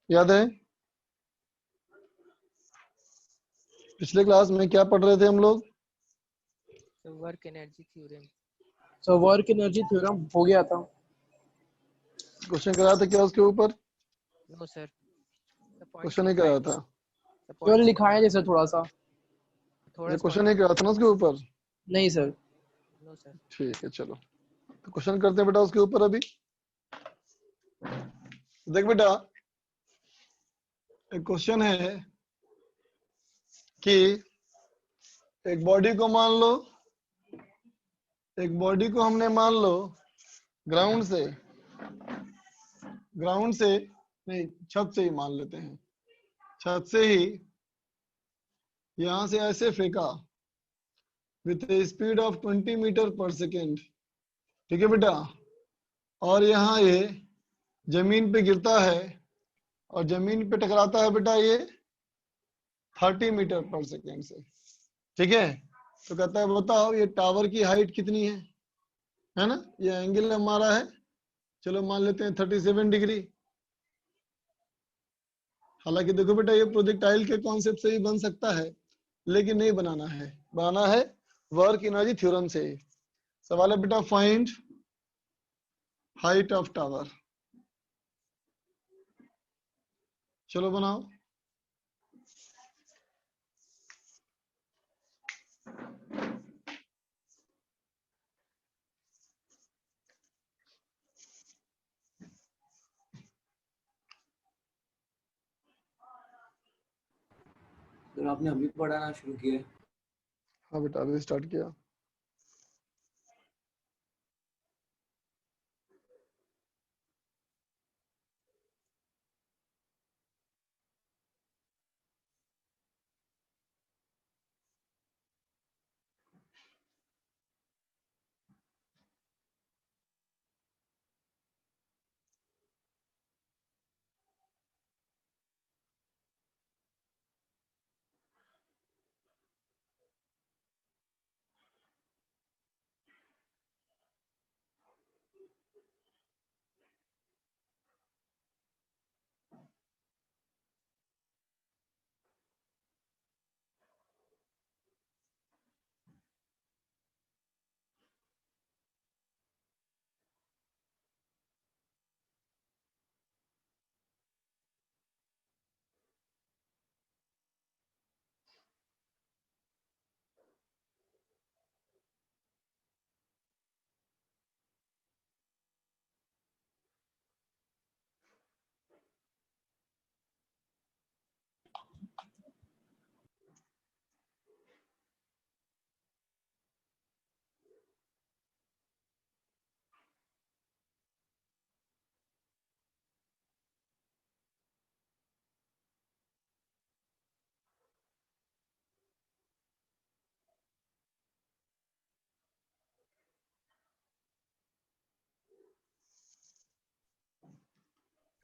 याद है पिछले क्लास में क्या पढ़ रहे थे हम लोग? Work energy theorem. So work energy theorem हो गया था। क्वेश्चन कराया था क्या उसके ऊपर? नो सर, क्वेश्चन नहीं कराया था? केवल लिखाया जैसे थोड़ा सा। थोड़ा क्वेश्चन नहीं कराया था ना उसके ऊपर? नहीं सर। No sir. ठीक है चलो, तो क्वेश्चन करते हैं बेटा उसके ऊपर। अभी देख बेटा, एक क्वेश्चन है कि एक बॉडी को मान लो, एक बॉडी को हमने मान लो ग्राउंड से नहीं, छत से ही मान लेते हैं, छत से ही यहां से ऐसे फेंका with a speed of 20 metre per second. ठीक है बेटा, और यहाँ ये जमीन पे गिरता है और जमीन पे टकराता है बेटा ये 30 मीटर पर सेकेंड से। ठीक है, तो कहता है बताओ ये टावर की हाइट कितनी है ना? ये एंगल हमारा है, चलो मान लेते हैं 37 डिग्री। हालांकि देखो बेटा ये प्रोजेक्टाइल के कॉन्सेप्ट से ही बन सकता है, लेकिन नहीं बनाना है, बनाना है वर्क एनर्जी थ्योरम से। सवाल है बेटा फाइंड हाइट ऑफ टावर। चलो बनाओ। सर आपने अभी पढ़ाना शुरू किया? हाँ बेटा अभी स्टार्ट किया।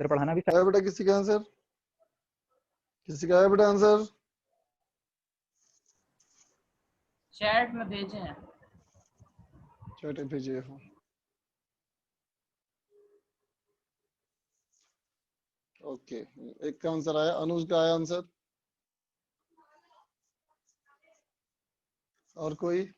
सर पढ़ाना भी है बेटा किसी का आंसर? किसी का है बेटा आंसर? चैट में भेजे हैं। चैट पे भेजिए हो। ओके, एक का आंसर आया, अनुज का आया आंसर। और कोई?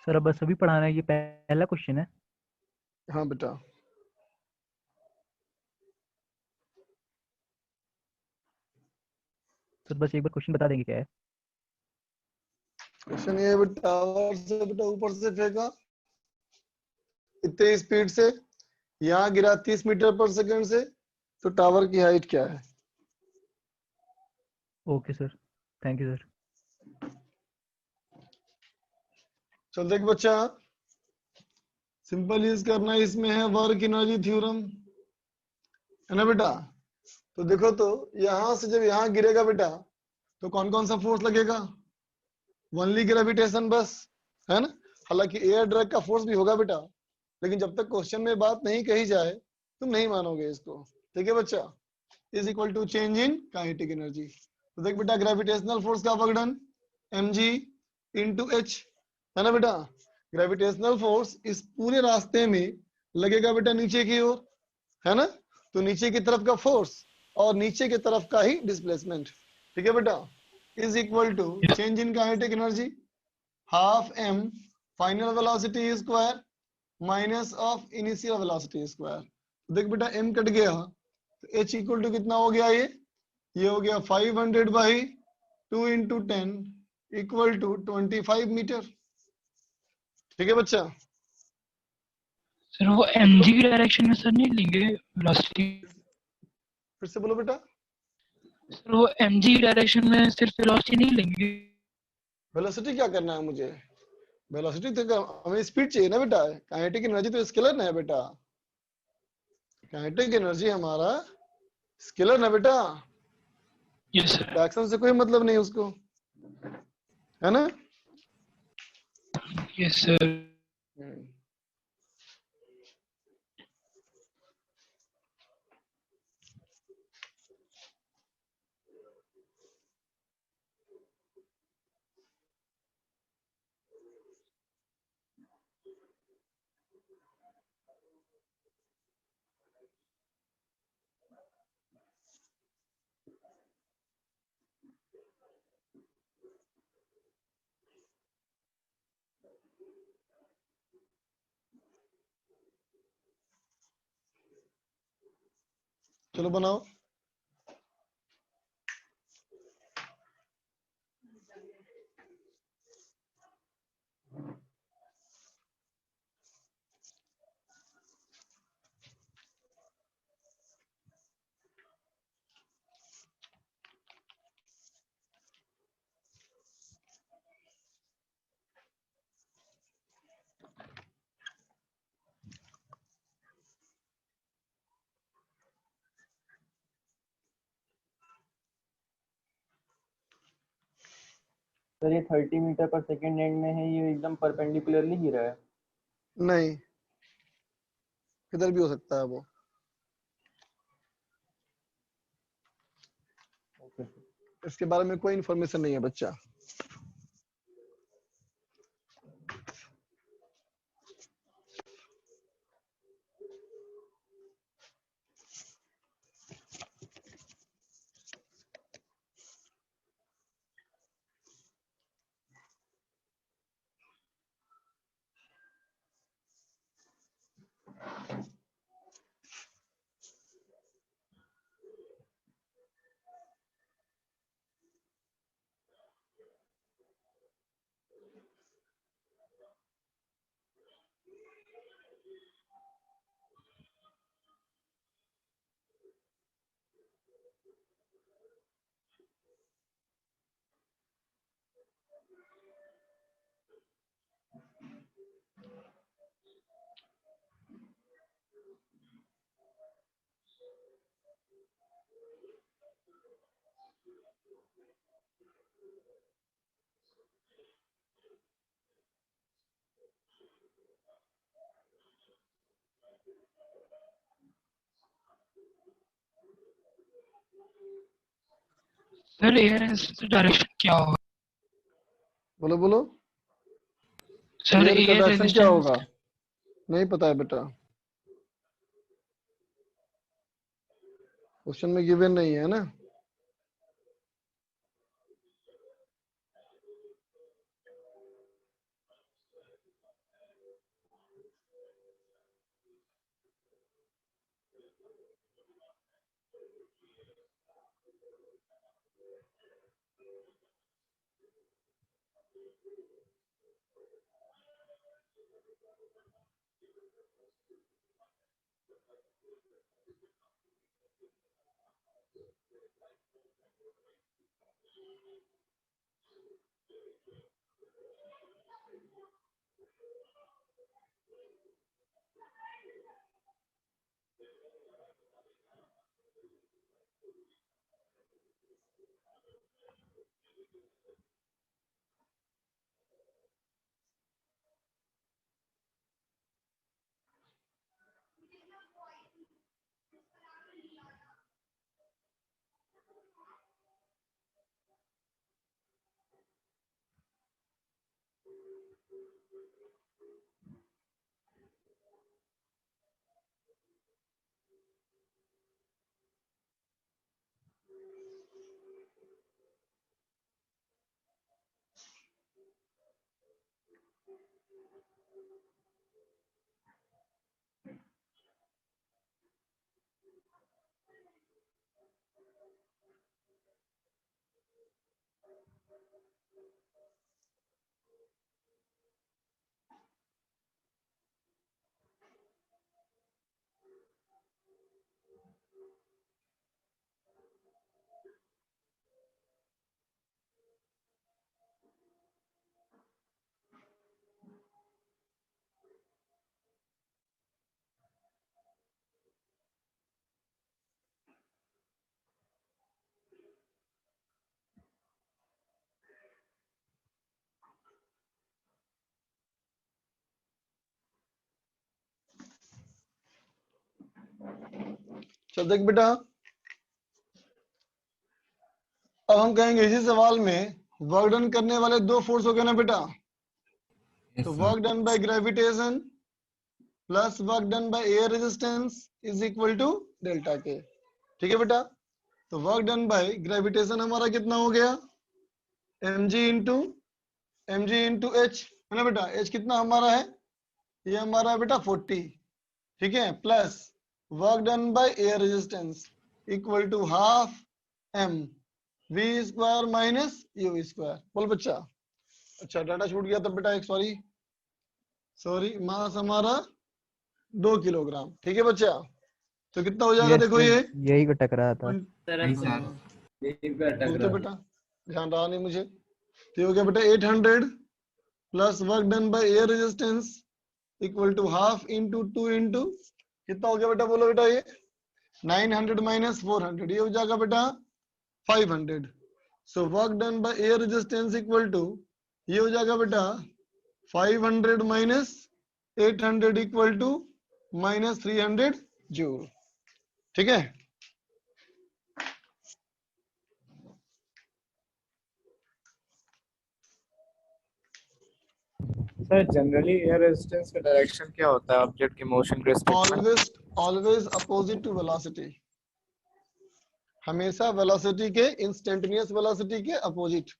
सर अब बस अभी पढ़ाना है, ये पहला क्वेश्चन है। हाँ बेटा, सर बस एक बार क्वेश्चन बता देंगे क्या है? क्वेश्चन ये है बेटा, टावर से बेटा ऊपर से फेंका इतने स्पीड से, यहाँ गिरा 30 मीटर पर सेकंड से, तो टावर की हाइट क्या है? Okay sir, thank you sir. चल देख बच्चा, सिंपल यूज करना है, इसमें है वर्क एनर्जी थ्योरम, है ना बेटा? तो देखो तो यहां से जब यहां गिरेगा बेटा तो कौन कौन सा फोर्स लगेगा? ओनली ग्रेविटेशन बस, है ना? हालांकि एयर ड्रैग का फोर्स भी होगा बेटा, लेकिन जब तक क्वेश्चन में बात नहीं कही जाए तुम नहीं मानोगे इसको। ठीक है बच्चा? Is equal to change in kinetic energy. तो देख बेटा, ग्रेविटेशनल फोर्स का वर्कडन mg इंटू h, है ना बेटा? ग्रेविटेशनल फोर्स इस पूरे रास्ते में लगेगा बेटा नीचे की ओर, है ना? तो नीचे की तरफ का फोर्स और नीचे की तरफ का ही डिस्प्लेसमेंट। ठीक है बेटा? Is equal to change in kinetic energy half m final velocity square minus of initial velocity square. देख बेटा m कट गया तो h इक्वल टू कितना हो गया? ये हो गया 500 by 2 into 10 equal to 25 metre. ठीक है बच्चा? सर वो mg की डायरेक्शन में सर नहीं लेंगे वेलोसिटी? फिर से बोलो बेटा। सर वो mg की डायरेक्शन में सिर्फ वेलोसिटी नहीं लेंगे? वेलोसिटी क्या करना है मुझे? वेलोसिटी तो हमें स्पीड चाहिए ना बेटा। काइनेटिक एनर्जी तो स्केलर ना है बेटा। काइनेटिक एनर्जी हमारा स्केलर ना बेटा, यस सर। डायरेक्शन से कोई मतलब नहीं उसको, है ना? Yes sir. चलो बनाओ। सर ये 30 मीटर पर सेकेंड एंड में है, ये एकदम परपेंडिकुलरली गिरा है। नहीं, किधर भी हो सकता है वो। इसके बारे में कोई इंफॉर्मेशन नहीं है बच्चा। सर एयर डायरेक्शन क्या होगा? बोलो बोलो। सर एयर का एयर डायरेक्शन क्या रेजिस्टेंस। होगा? नहीं पता है बेटा, क्वेश्चन में गिवन नहीं है ना। चल देख बेटा, अब हम कहेंगे इसी सवाल में वर्क डन करने वाले दो फोर्स हो गए ना बेटा। Yes, तो sir. Work done by gravitation plus work done by air resistance is equal to delta k. ठीक है बेटा, तो वर्क डन बाय ग्रेविटेशन हमारा कितना हो गया, mg इंटू एच, है ना बेटा। एच कितना हमारा है, ये हमारा है बेटा 40। ठीक है, plus work done by air resistance equal to half m v square minus u square. बोल बच्चा। अच्छा डाटा छूट गया तब बेटा, एक सॉरी मास हमारा 2 किलोग्राम। ठीक है बच्चा, तो कितना हो जाएगा देखो ये यही को टकरा था। नहीं सर, यहीं पे अटक बोलते रहा बेटा, ध्यान रहा नहीं मुझे। तो ये हो गया बेटा 800 plus work done by air resistance equal to half into 2 into कितना हो गया बेटा, बोलो बेटा ये 900 माइनस 400, ये हो जाएगा बेटा 500। So work done by air resistance equal to ये हो जाएगा बेटा 500 minus 800 equal to minus 300 joule. ठीक है, सर जनरली एयर रेजिस्टेंस का डायरेक्शन क्या होता है ऑब्जेक्ट की मोशन के रिस्पेक्ट में? ऑलवेज अपोजिट टू वेलोसिटी, हमेशा वेलोसिटी के, इंस्टेंटेनियस वेलोसिटी के अपोजिट।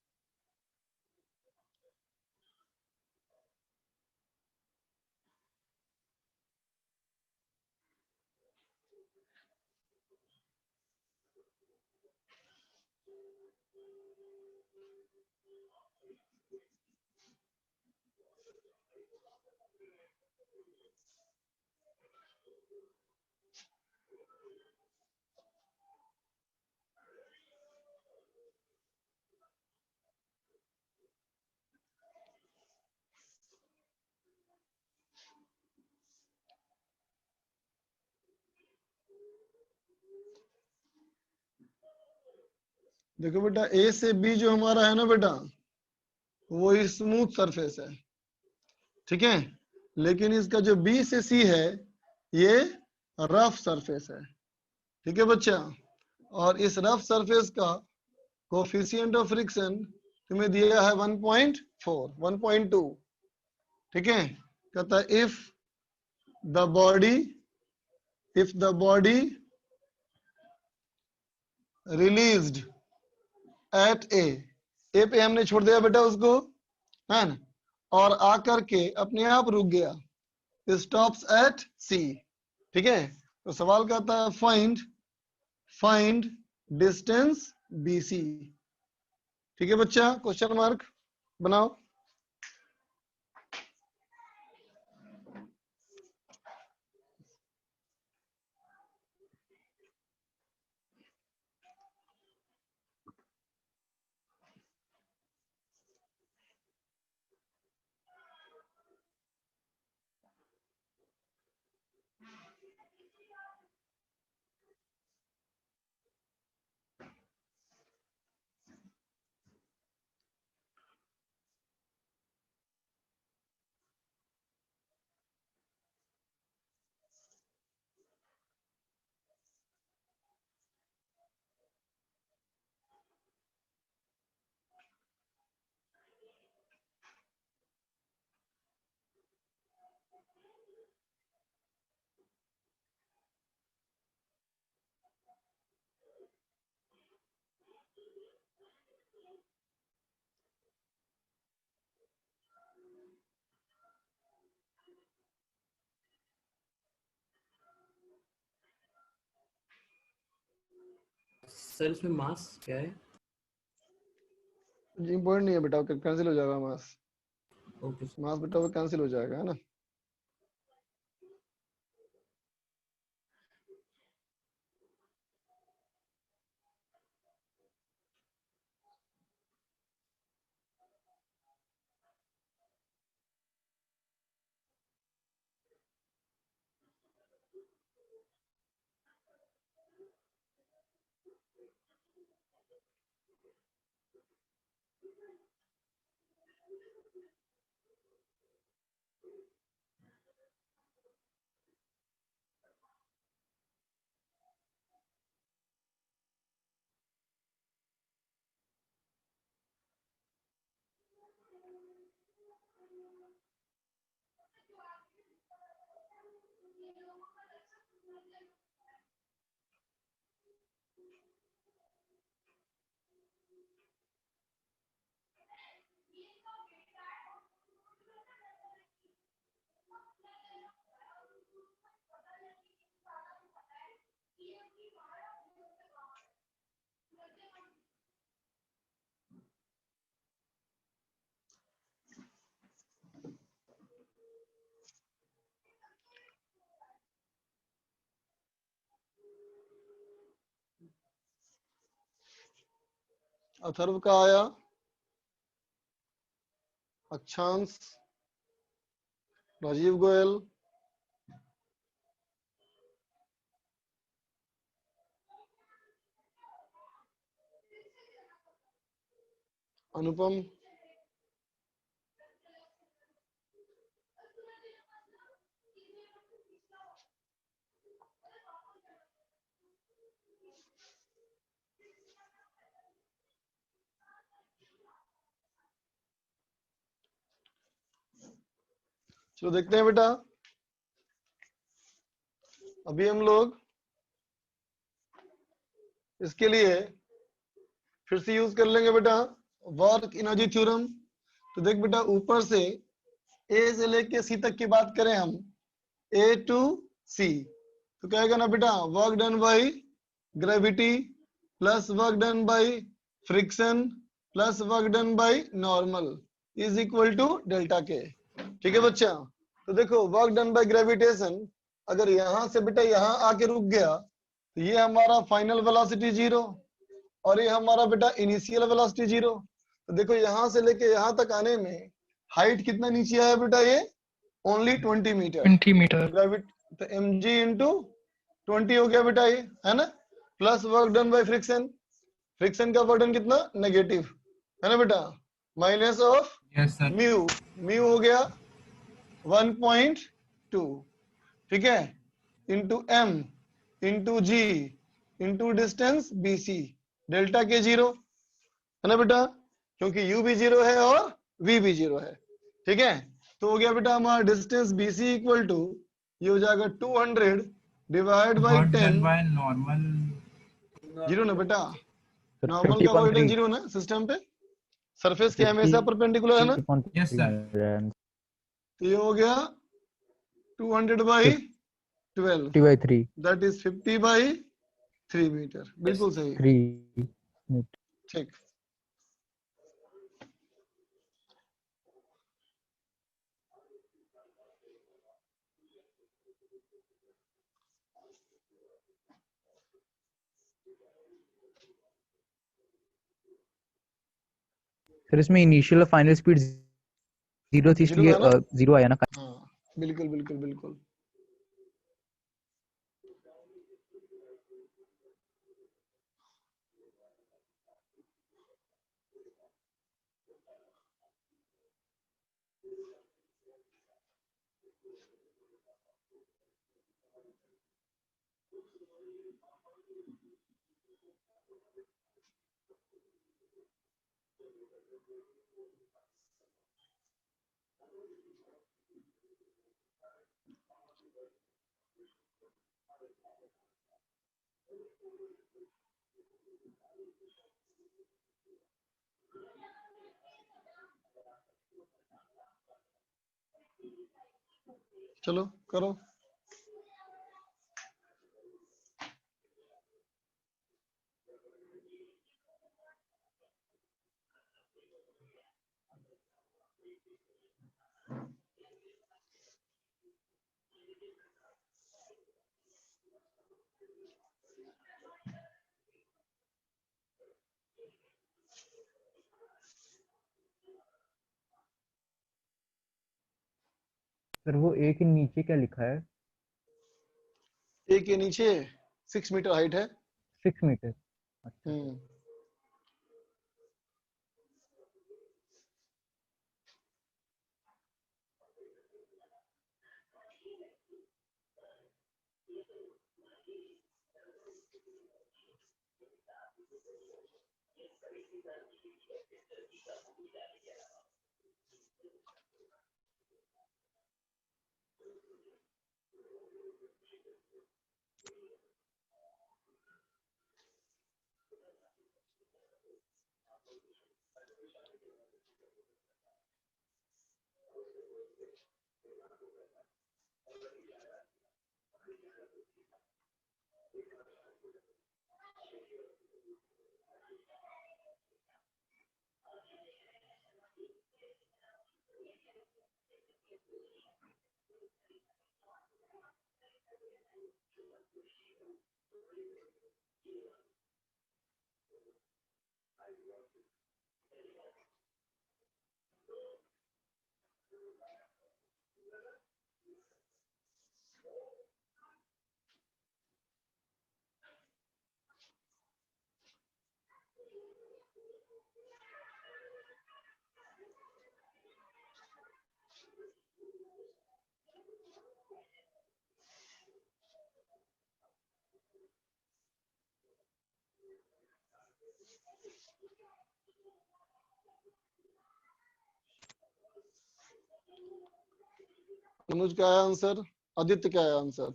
देखो बेटा, ए से बी जो हमारा है ना बेटा, वो स्मूथ सरफेस है। ठीक है, लेकिन इसका जो बी से सी है ये रफ सरफेस है। ठीक है बच्चा, और इस रफ सरफेस का कोफिशिएंट ऑफ फ्रिक्शन तुम्हें दिया है 1.4 1.2। ठीक है, कहता है if the body released at A पे हमने छोड़ दिया बेटा उसको, है ना, और आकर के अपने आप रुक गया, स्टॉप्स एट सी। ठीक है, तो सवाल कहता है फाइंड डिस्टेंस बीसी। ठीक है बच्चा, क्वेश्चन मार्क बनाओ। सर इसमें मास क्या है? इम्पोर्टेंट नहीं है बेटा, कैंसिल हो जाएगा मास। Okay sir. मास बेटा वो कैंसिल हो जाएगा, है ना। अथर्व का आया, अक्षांश, राजीव गोयल, अनुपम, चलो देखते हैं बेटा। अभी हम लोग इसके लिए फिर से यूज कर लेंगे बेटा वर्क एनर्जी थ्योरम। तो देख बेटा, ऊपर से ए से लेके सी तक की बात करें हम, ए टू सी, तो क्या आएगा ना बेटा, work done by gravity plus work done by friction plus work done by normal is equal to delta k. ठीक है बच्चा। तो देखो वर्क डन बाय ग्रेविटेशन, अगर यहां से बेटा यहां आके रुक गया तो ये हमारा फाइनल वेलोसिटी 0 और ये हमारा बेटा इनिशियल वेलोसिटी 0। तो देखो यहां से लेके यहां तक आने में हाइट कितना नीचे आया बेटा, ये ओनली 20 मीटर। 20 मीटर। ग्रेविटी तो mg इंटू 20 हो गया बेटा, ये है ना, plus work done by friction, friction का वर्क डन कितना, नेगेटिव, है ना बेटा, minus of yes sir. Mu, mu हो गया 1.2, ठीक है, into m into g into distance bc, delta k 0, है ना बेटा, क्योंकि u भी 0 है और v भी 0 है। ठीक है, तो हो गया बेटा हमारा डिस्टेंस bc इक्वल टू, ये हो जाएगा 200 divide by work 10, done by normal. 0 ना बेटा, सर नॉर्मल का वर्क डन 50.3 0 ना सिस्टम पे, सरफेस के हमेशा परपेंडिकुलर है ना। 50.3 यस सर। तो ये हो गया 200 by 12, 50 by 3 that is 50 by 3 metre, बिल्कुल सही। 3 ठीक, सर इसमें इनिशियल फाइनल स्पीड 0 थी, 0 इसलिए था ना, 0 आया ना। हाँ बिल्कुल बिल्कुल बिल्कुल। चलो करो। सर वो ए के नीचे क्या लिखा है? ए के नीचे 6 मीटर हाइट है। 6 मीटर। अच्छा अनुज का आया आंसर, आदित्य का आया आंसर।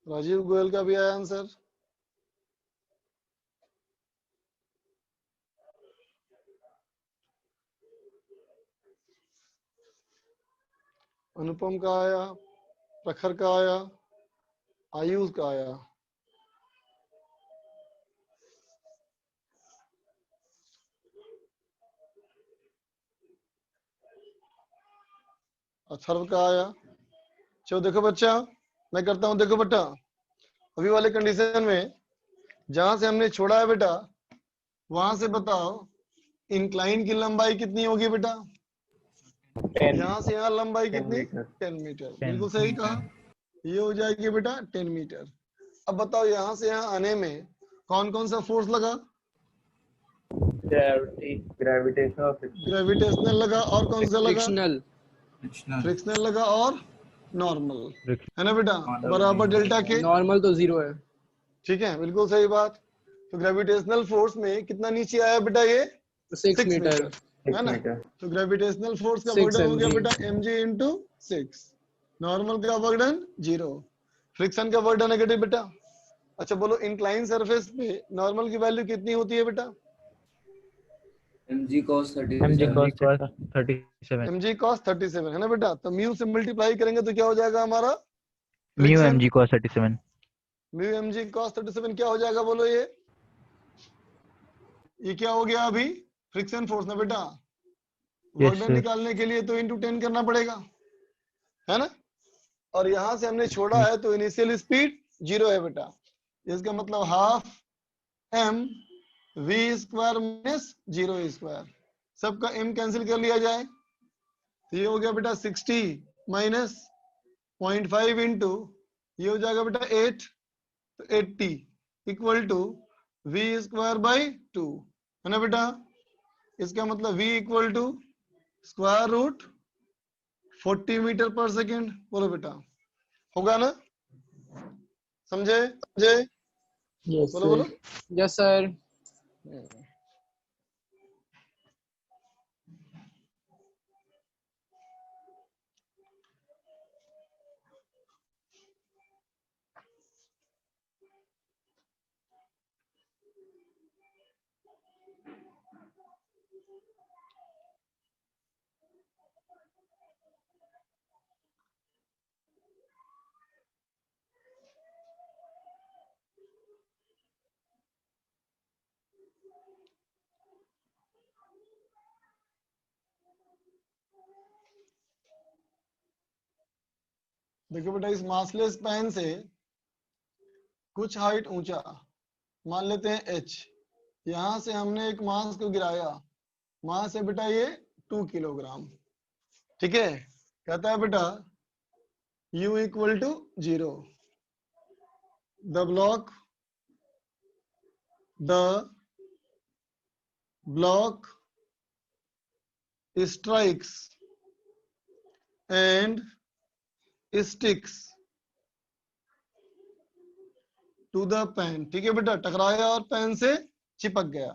राजीव गोयल का भी आया आंसर। अनुपम का आया, प्रखर का आया, आयुष का आया। अथर्व का आया। चलो देखो बच्चा, मैं करता हूं। देखो बेटा, अभी वाले कंडीशन में जहां से हमने छोड़ा है बेटा, वहां से बताओ इंक्लाइन की लंबाई कितनी होगी बेटा? 10 यहाँ से यहाँ लंबाई 10 कितनी? मीटर। 10 मीटर। 10 बिल्कुल सही कहा, ये हो जाएगी बेटा 10 मीटर। अब बताओ यहाँ से यहाँ आने में कौन कौन सा फोर्स लगा? ग्रेविटेशनल लगा, और कौन सा लगा? फ्रिक्शनल। फ्रिक्शनल लगा, और नॉर्मल, Friction. है ना बेटा? Normal. बराबर डेल्टा के। नॉर्मल तो 0 है। ठीक है, बिल्कुल सही बात। तो ग्रेविटेशनल फोर्स में कितना नीचे आया बेटा? ये 6 मीटर। है ना? तो ग्रेविटेशनल फोर्स का 6 बर्डन हो गया mg। बेटा mg इंटू 6। नॉर्मल का बर्डन 0, फ्रिक्शन का बर्डन नेगेटिव बेटा। अच्छा बोलो, इंक्लाइन सरफेस पे नॉर्मल की वैल्यू कितनी होती है बेटा? mg cos 37 mg cos 37 mg cos 37, है ना बेटा? तो म्यू से मल्टीप्लाई करेंगे तो क्या हो जाएगा हमारा? mu friction. mg cos 37 mu mg cos 37 क्या हो जाएगा बोलो? ये क्या हो गया अभी? फ्रिक्शन फोर्स ना बेटा। Yes, work done sir. निकालने के लिए तो इंटू 10 करना पड़ेगा, है ना? और यहां से हमने छोड़ा है तो इनिशियल स्पीड 0 है बेटा। इसका मतलब half m v square minus 0 square, सबका m कैंसिल कर लिया जाए तो ये हो गया बेटा 60 माइनस 0.5 इंटू ये हो जाएगा बेटा 8, तो 80 equal to v square by 2, है ना बेटा? इसका मतलब v equal to square root 40 metre per second. बोलो बेटा, होगा ना? समझे? यस बोलो बोलो। Yes sir. देखो बेटा, इस मासलेस पैन से कुछ हाइट ऊंचा मान लेते हैं h, यहां से हमने एक मास को गिराया मास है बेटा ये 2 किलोग्राम। ठीक है, कहता है बेटा u equal to 0, the block strikes and sticks to the pen। ठीक है बेटा, टकराया और पेन से चिपक गया।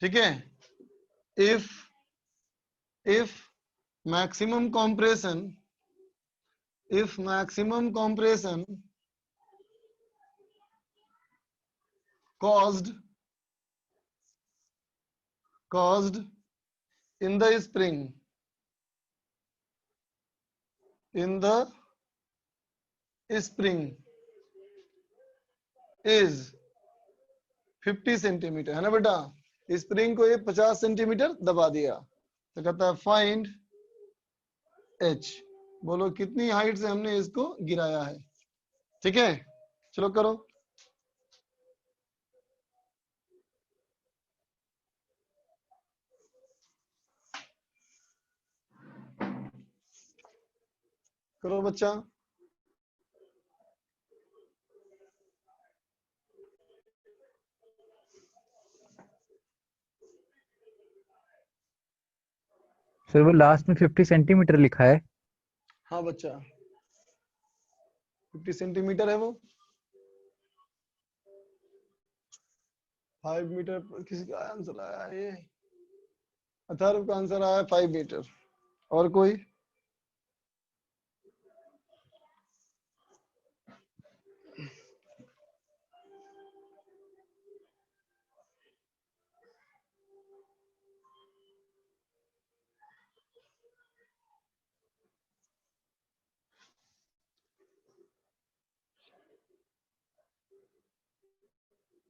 ठीक है, if maximum compression caused in the spring is 50 centimetre, है ना बेटा, स्प्रिंग को ये 50 सेंटीमीटर दबा दिया, तो कहता है फाइंड h। बोलो कितनी हाइट से हमने इसको गिराया है। ठीक है, चलो करो। करो बच्चा। सर वो लास्ट में 50 सेंटीमीटर लिखा है। हाँ बच्चा, 50 सेंटीमीटर है वो। 5 मीटर किसी का आंसर आया है, ये अथर्व का आंसर आया 5 मीटर। और कोई?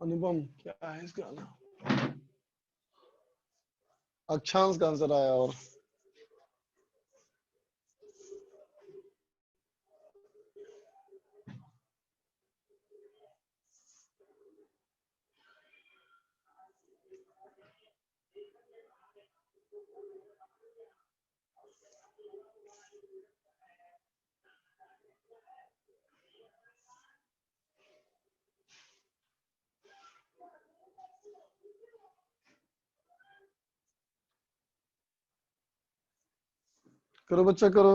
अनुपम क्या है इसका नाम? अक्षांश का आंसर आया। और करो बच्चा करो।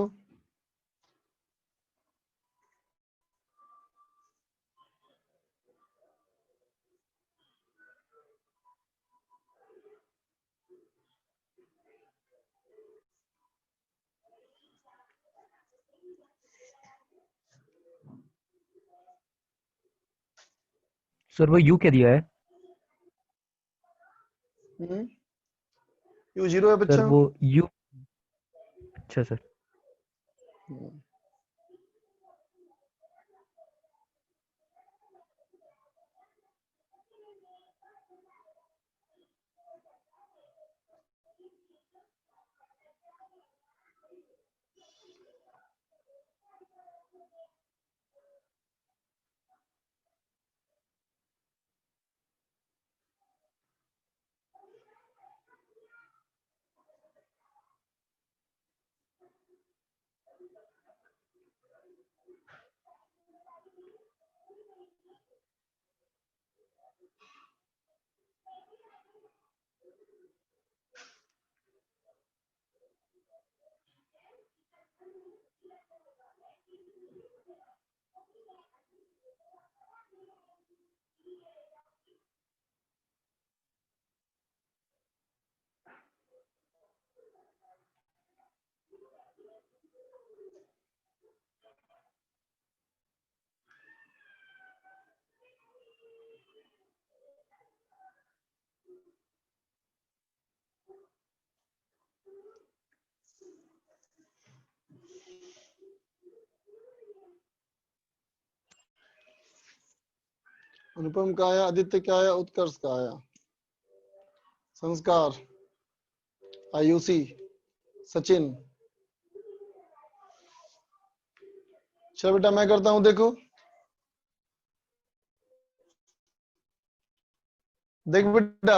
सर वो यू क्या दिया है? यू 0 है सर बच्चा। वो यू, अच्छा सर। अनुपम का आया, आदित्य का आया, उत्कर्ष का आया, संस्कार, आयुषी, सचिन। चलो बेटा मैं करता हूं, देखो देख बेटा,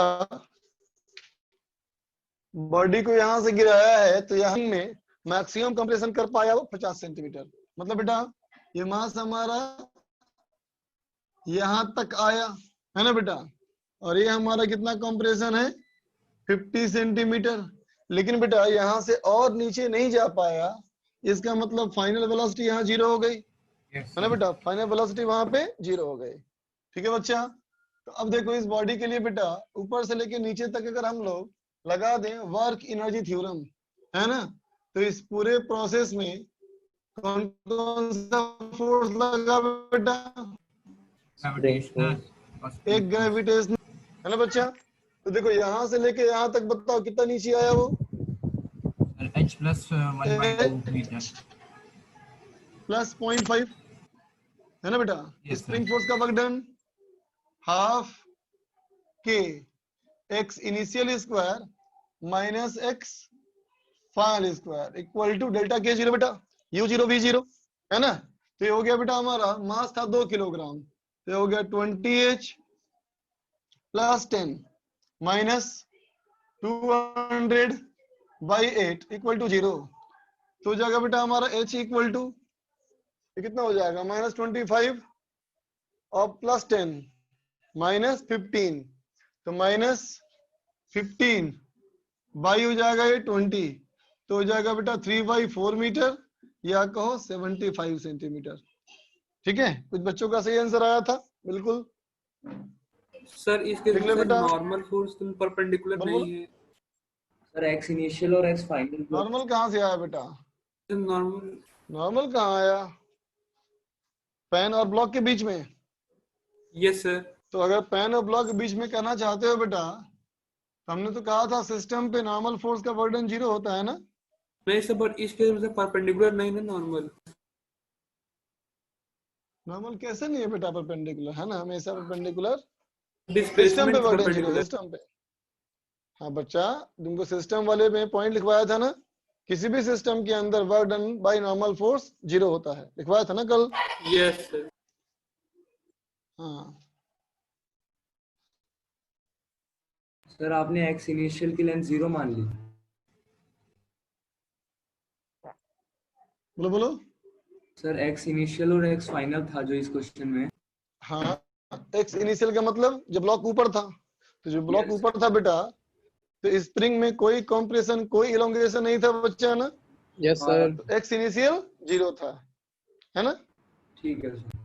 बॉडी को यहाँ से गिराया है तो यहाँ में मैक्सिमम कंप्रेशन कर पाया वो 50 सेंटीमीटर। मतलब बेटा ये मास हमारा यहाँ तक आया है ना बेटा, और ये हमारा कितना कंप्रेशन है 50 सेंटीमीटर। लेकिन बेटा यहाँ से और नीचे नहीं जा पाया, इसका मतलब फाइनल वेलोसिटी यहाँ 0 हो गई Yes, है ना बेटा, फाइनल वेलोसिटी वहां पे 0 हो गई। ठीक है बच्चा। तो अब देखो इस बॉडी के लिए बेटा ऊपर से लेके नीचे तक अगर हम लोग लगा दें वर्क एनर्जी थ्योरम, है ना, तो इस पूरे प्रोसेस में कौन कौन सा फोर्स लगा बेटा? gravitational और एक ग्रेविटेशनल, है ना बच्चा। तो देखो यहाँ से लेके यहाँ तक बताओ कितना नीचे आया वो? h plus 1/2 metre. प्लस 0.5, है ना बेटा। Yes, sir. स्प्रिंग फोर्स का work done half k x initial square minus x final square equal to delta k 0 बेटा, u 0 v 0, है ना। तो ये हो गया बेटा हमारा मास था 2 किलोग्राम, तो ये हो गया 20h plus 10 minus 200 by 8 equal to 0। तो हो जाएगा बेटा हमारा h इक्वल टू कितना हो जाएगा -25 और प्लस 10 -15, तो -15 बाई हो जाएगा ये 20, तो हो जाएगा बेटा 3/4 मीटर या कहो 75 सेंटीमीटर। ठीक है, कुछ बच्चों का सही आंसर आया था बिल्कुल। सर इसके देख ले सर बेटा, नॉर्मल फोर्स तुम परपेंडिकुलर बोल नहीं बोल। है सर एक्स इनिशियल और एक्स फाइनल नॉर्मल कहाँ से आया बेटा? नॉर्मल। नॉर्मल कहाँ आया? पेन और ब्लॉक के बीच में। Yes sir. तो अगर पेन और ब्लॉक के बीच में करना चाहते हो बेटा, तो हमने तो कहा था सिस्टम पे नॉर्मल फोर्स का बर्डन 0 होता है ना। नहीं सर बट इसके मतलब परपेंडिकुलर नहीं ना नॉर्मल। नॉर्मल कैसे नहीं है बेटा परपेंडिकुलर, है ना, हमेशा परपेंडिकुलर। सिस्टम पे डिस्प्लेसमेंट बर्डन 0 परपेंडिकुलर। सिस्टम पे। हाँ बच्चा, तुमको सिस्टम वाले में पॉइंट लिखवाया था ना, किसी भी सिस्टम के अंदर work done by normal force 0 होता है, लिखवाया था ना कल। Yes sir. हाँ सर आपने एक्स इनिशियल की लेंथ 0 मान ली। बोलो बोलो। सर एक्स इनिशियल और एक्स फाइनल था जो इस क्वेश्चन में। हाँ एक्स इनिशियल का मतलब जब ब्लॉक ऊपर था, तो जो ब्लॉक Yes. ऊपर था बेटा, तो स्प्रिंग में कोई कॉम्प्रेशन कोई इलोंगेशन नहीं था बच्चा ना, यस हाँ, सर। तो एक्स इनिशियल 0 था, है ना। ठीक है सर।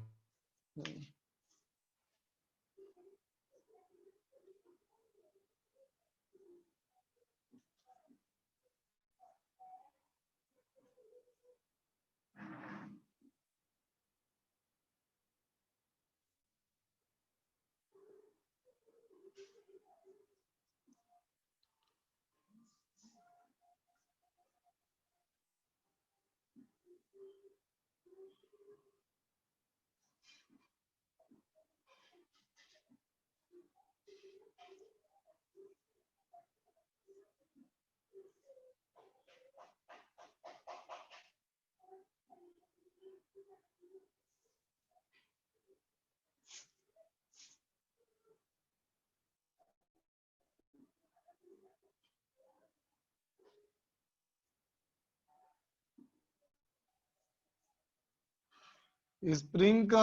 स्प्रिंग का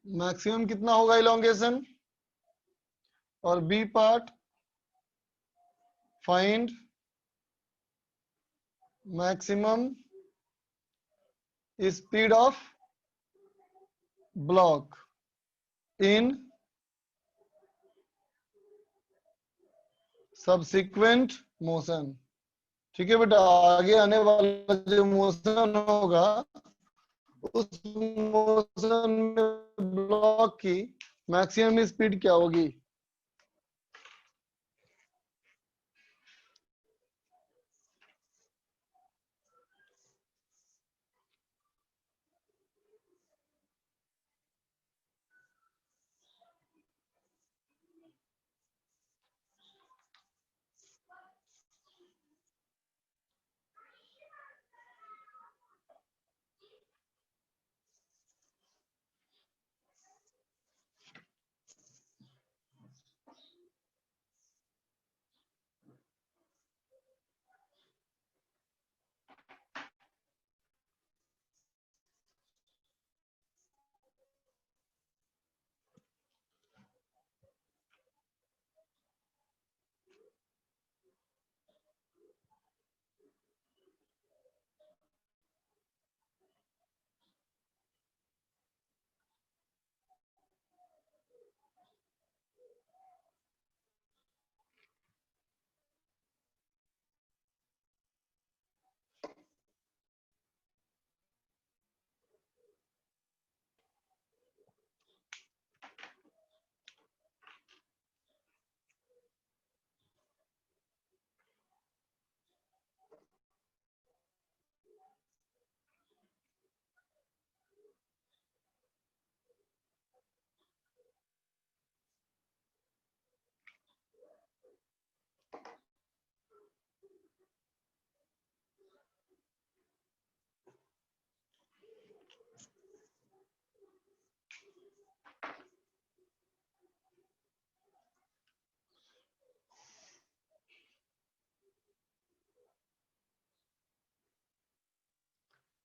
मैक्सिमम कितना होगा इलोंगेशन, और b part find maximum speed of block in subsequent motion. ठीक है बेटा, आगे आने वाला जो मोशन होगा उस मोशन में ब्लॉक की मैक्सिमम स्पीड क्या होगी।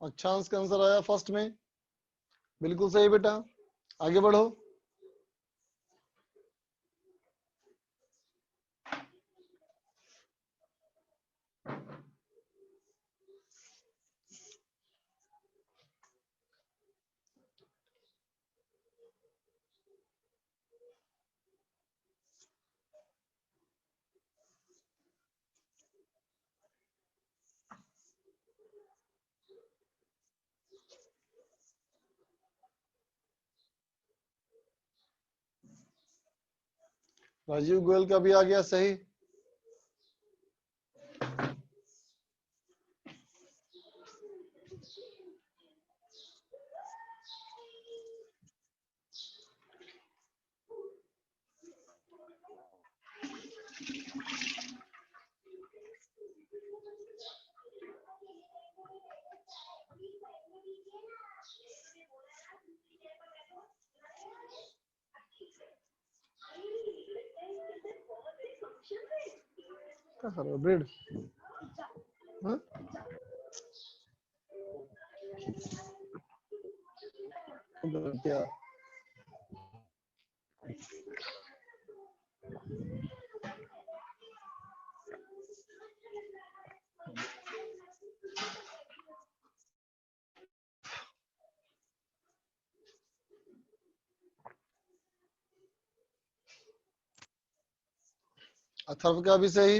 अच्छा आंसर आंसर आया फर्स्ट में, बिल्कुल सही बेटा, आगे बढ़ो। राजीव गोयल का भी आ गया सही। क्या कर रहे हो ब्रेड? हाँ? क्या अथर्व का भी सही,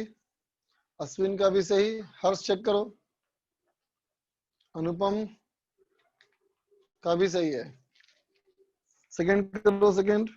अश्विन का भी सही, हर्ष चेक करो, अनुपम का भी सही है। सेकंड करो, सेकंड।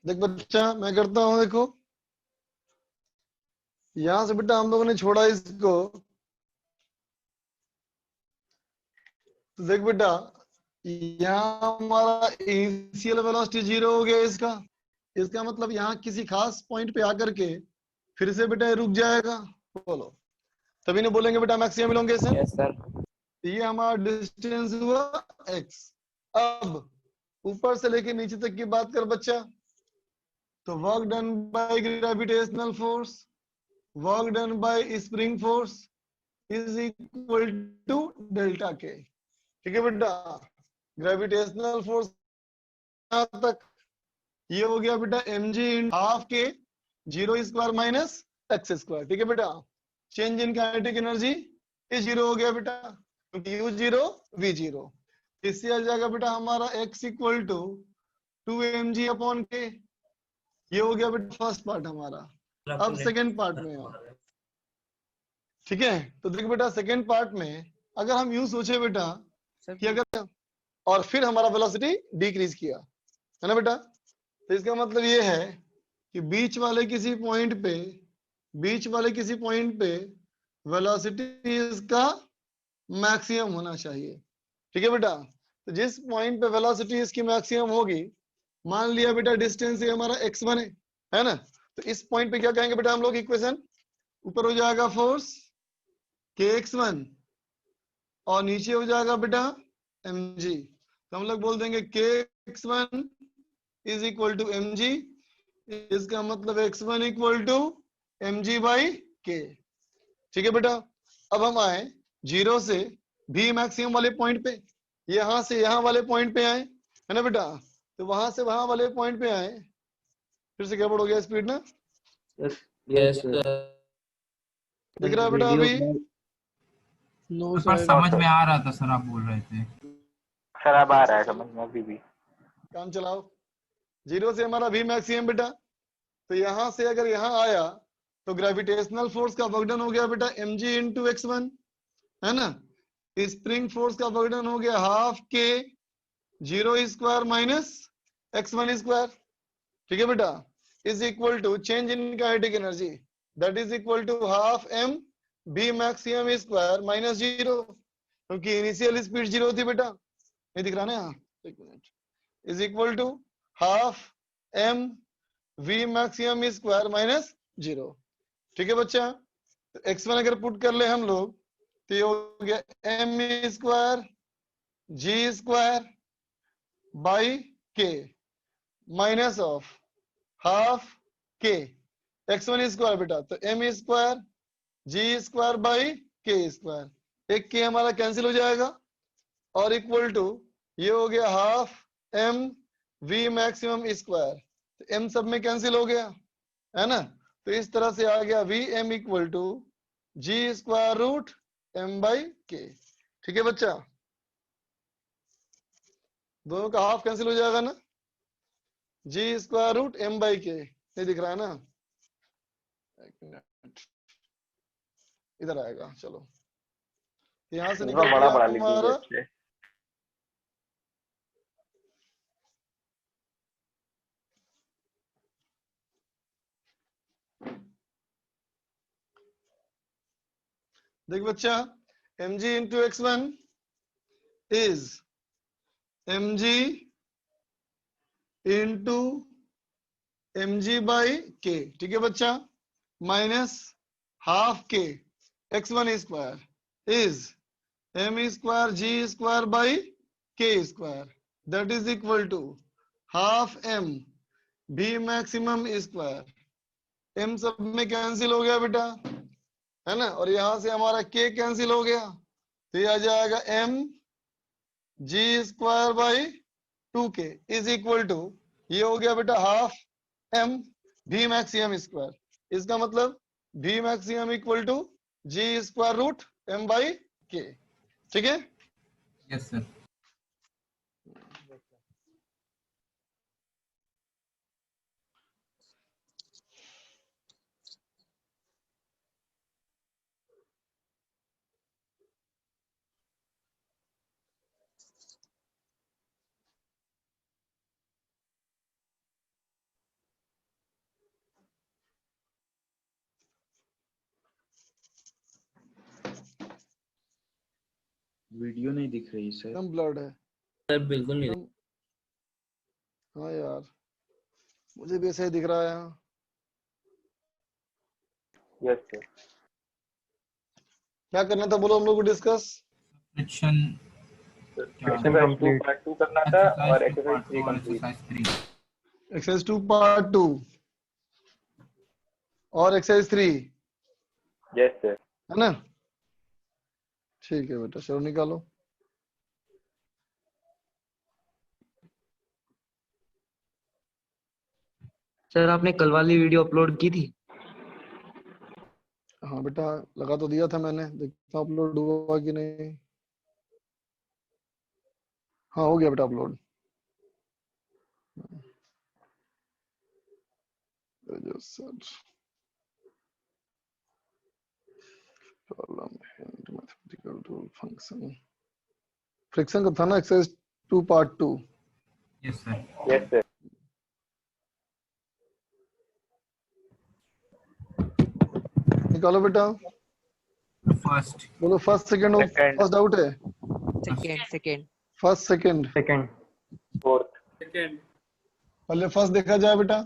देख बच्चा मैं करता हूं, देखो यहां से बेटा हम लोगों ने छोड़ा इसको, तो देख बेटा यहाँ हमारा इनिशियल वेलोसिटी 0 हो गया इसका। इसका मतलब यहाँ किसी खास पॉइंट पे आकर के फिर से बेटा रुक जाएगा। बोलो, तभी नहीं बोलेंगे बेटा मैक्सिमम इलोंगेशन। Yes sir. ये हमारा डिस्टेंस हुआ x। अब ऊपर से लेके नीचे तक की बात कर बच्चा, तो work done by gravitational force, work done by spring force is equal to delta k. ठीक है बेटा, ग्रेविटेशनल फोर्स तक ये हो गया बेटा mg इन हाफ के 0 स्क्वायर माइनस x स्क्वायर। ठीक है बेटा, चेंज इन काइनेटिक एनर्जी ये 0 हो गया बेटा, क्योंकि u0 v0। इससे आ जाएगा बेटा हमारा x equal to 2mg upon k। ये हो गया बेटा फर्स्ट पार्ट हमारा। अब सेकंड पार्ट में आओ। ठीक है, तो देख बेटा सेकंड पार्ट में अगर हम यूं सोचे बेटा कि अगर और फिर हमारा वेलोसिटी डिक्रीज किया, है ना बेटा, तो इसका मतलब ये है कि बीच वाले किसी पॉइंट पे वेलोसिटी इसका मैक्सिमम होना चाहिए। ठीक है बेटा, तो जिस पॉइंट पे वेलोसिटी इसकी मैक्सिमम होगी, मान लिया बेटा डिस्टेंस ये हमारा x बने, है ना, तो इस पॉइंट पे क्या कहेंगे बेटा हम लोग इक्वेशन, ऊपर हो जाएगा फोर्स kx1 और नीचे हो जाएगा बेटा mg। तो हम लोग बोल देंगे के x1 is equal to mg, इसका मतलब x1 equal to mg by k. ठीक है बेटा, अब हम आए 0 से v मैक्सिमम वाले पॉइंट पे, यहां से यहां वाले पॉइंट पे आए, है ना बेटा, तो वहां से वहां वाले पॉइंट पे आए, फिर से गड़बड़ हो गया स्पीड ना, यस सर। दिख रहा है बेटा अभी? नो पर सर। समझ में आ रहा था सर, आप बोल रहे थे। सर अब आ रहा है समझ में अभी भी। काम चलाओ। 0 से हमारा v मैक्सिमम बेटा, तो यहां से अगर यहां आया तो ग्रेविटेशनल फोर्स का वर्कडन हो गया बेटा mg इंटू x1, है ना। स्प्रिंग फोर्स का वर्कडन हो गया हाफ के 0 स्क्वायर माइनस x1 स्क्वायर। ठीक है बेटा, is equal to change in kinetic energy, that is equal to half m v maximum square minus 0, क्योंकि इनिशियल स्पीड 0 थी बेटा, नहीं दिख रहा ना यहाँ, एक मिनट, is equal to half m v maximum square minus 0। ठीक है बच्चा, तो x1 अगर पुट कर ले हम लोग तो ये हो गया m square g square by k minus of half k x1 square बेटा, तो m square g square by k square, एक k हमारा कैंसिल हो जाएगा और इक्वल टू ये हो गया half m v maximum square, तो m सब में कैंसिल हो गया, है ना। तो इस तरह से आ गया v m equal to g square root m by k. ठीक है बच्चा, दोनों का हाफ कैंसिल हो जाएगा ना, जी स्क्वायर रूट m बाई के, नहीं दिख रहा है ना, एक मिनट, इधर आएगा, चलो यहां से निकल बड़ा बड़ा गया लिख हमारा दीजिए। देख बच्चा, mg into x1 is mg into mg by k. ठीक है बच्चा, minus half k x1 square is m square g square by k square, that is equal to half m v maximum square, m सब में cancel हो गया बेटा, है ना, और यहां से हमारा k कैंसिल हो गया, तो ये आ जाएगा m g square by 2k is equal to, ये हो गया बेटा half m v maximum square, इसका मतलब v maximum equal to g square root m by k। ठीक है, यस सर। वीडियो नहीं दिख रही सर। एकदम ब्लर्ड है सर बिल्कुल नहीं। हाँ यार, मुझे भी ऐसा ही दिख रहा है यहाँ। Yes sir. क्या करना था बोलो हम लोग को डिस्कस? फ्रिक्शन एक्सरसाइज 2 पार्ट 2 करना था और एक्सरसाइज 3 कंप्लीट। एक्सरसाइज 2 पार्ट 2 और एक्सरसाइज 3, यस सर। है ना। ठीक है बेटा, चलो निकालो। सर आपने कल वाली वीडियो अपलोड की थी? हाँ बेटा, लगा तो दिया था मैंने, देखता हूँ अपलोड हुआ कि नहीं। हाँ हो गया बेटा अपलोड। फ्रिक्शन का था ना exercise 2 part 2। Yes sir. Yes sir. निकालो बेटा। फर्स्ट बोलो फर्स्ट सेकंड, फर्स्ट डाउट है। Second first second fourth second. पहले फर्स्ट देखा जाए बेटा।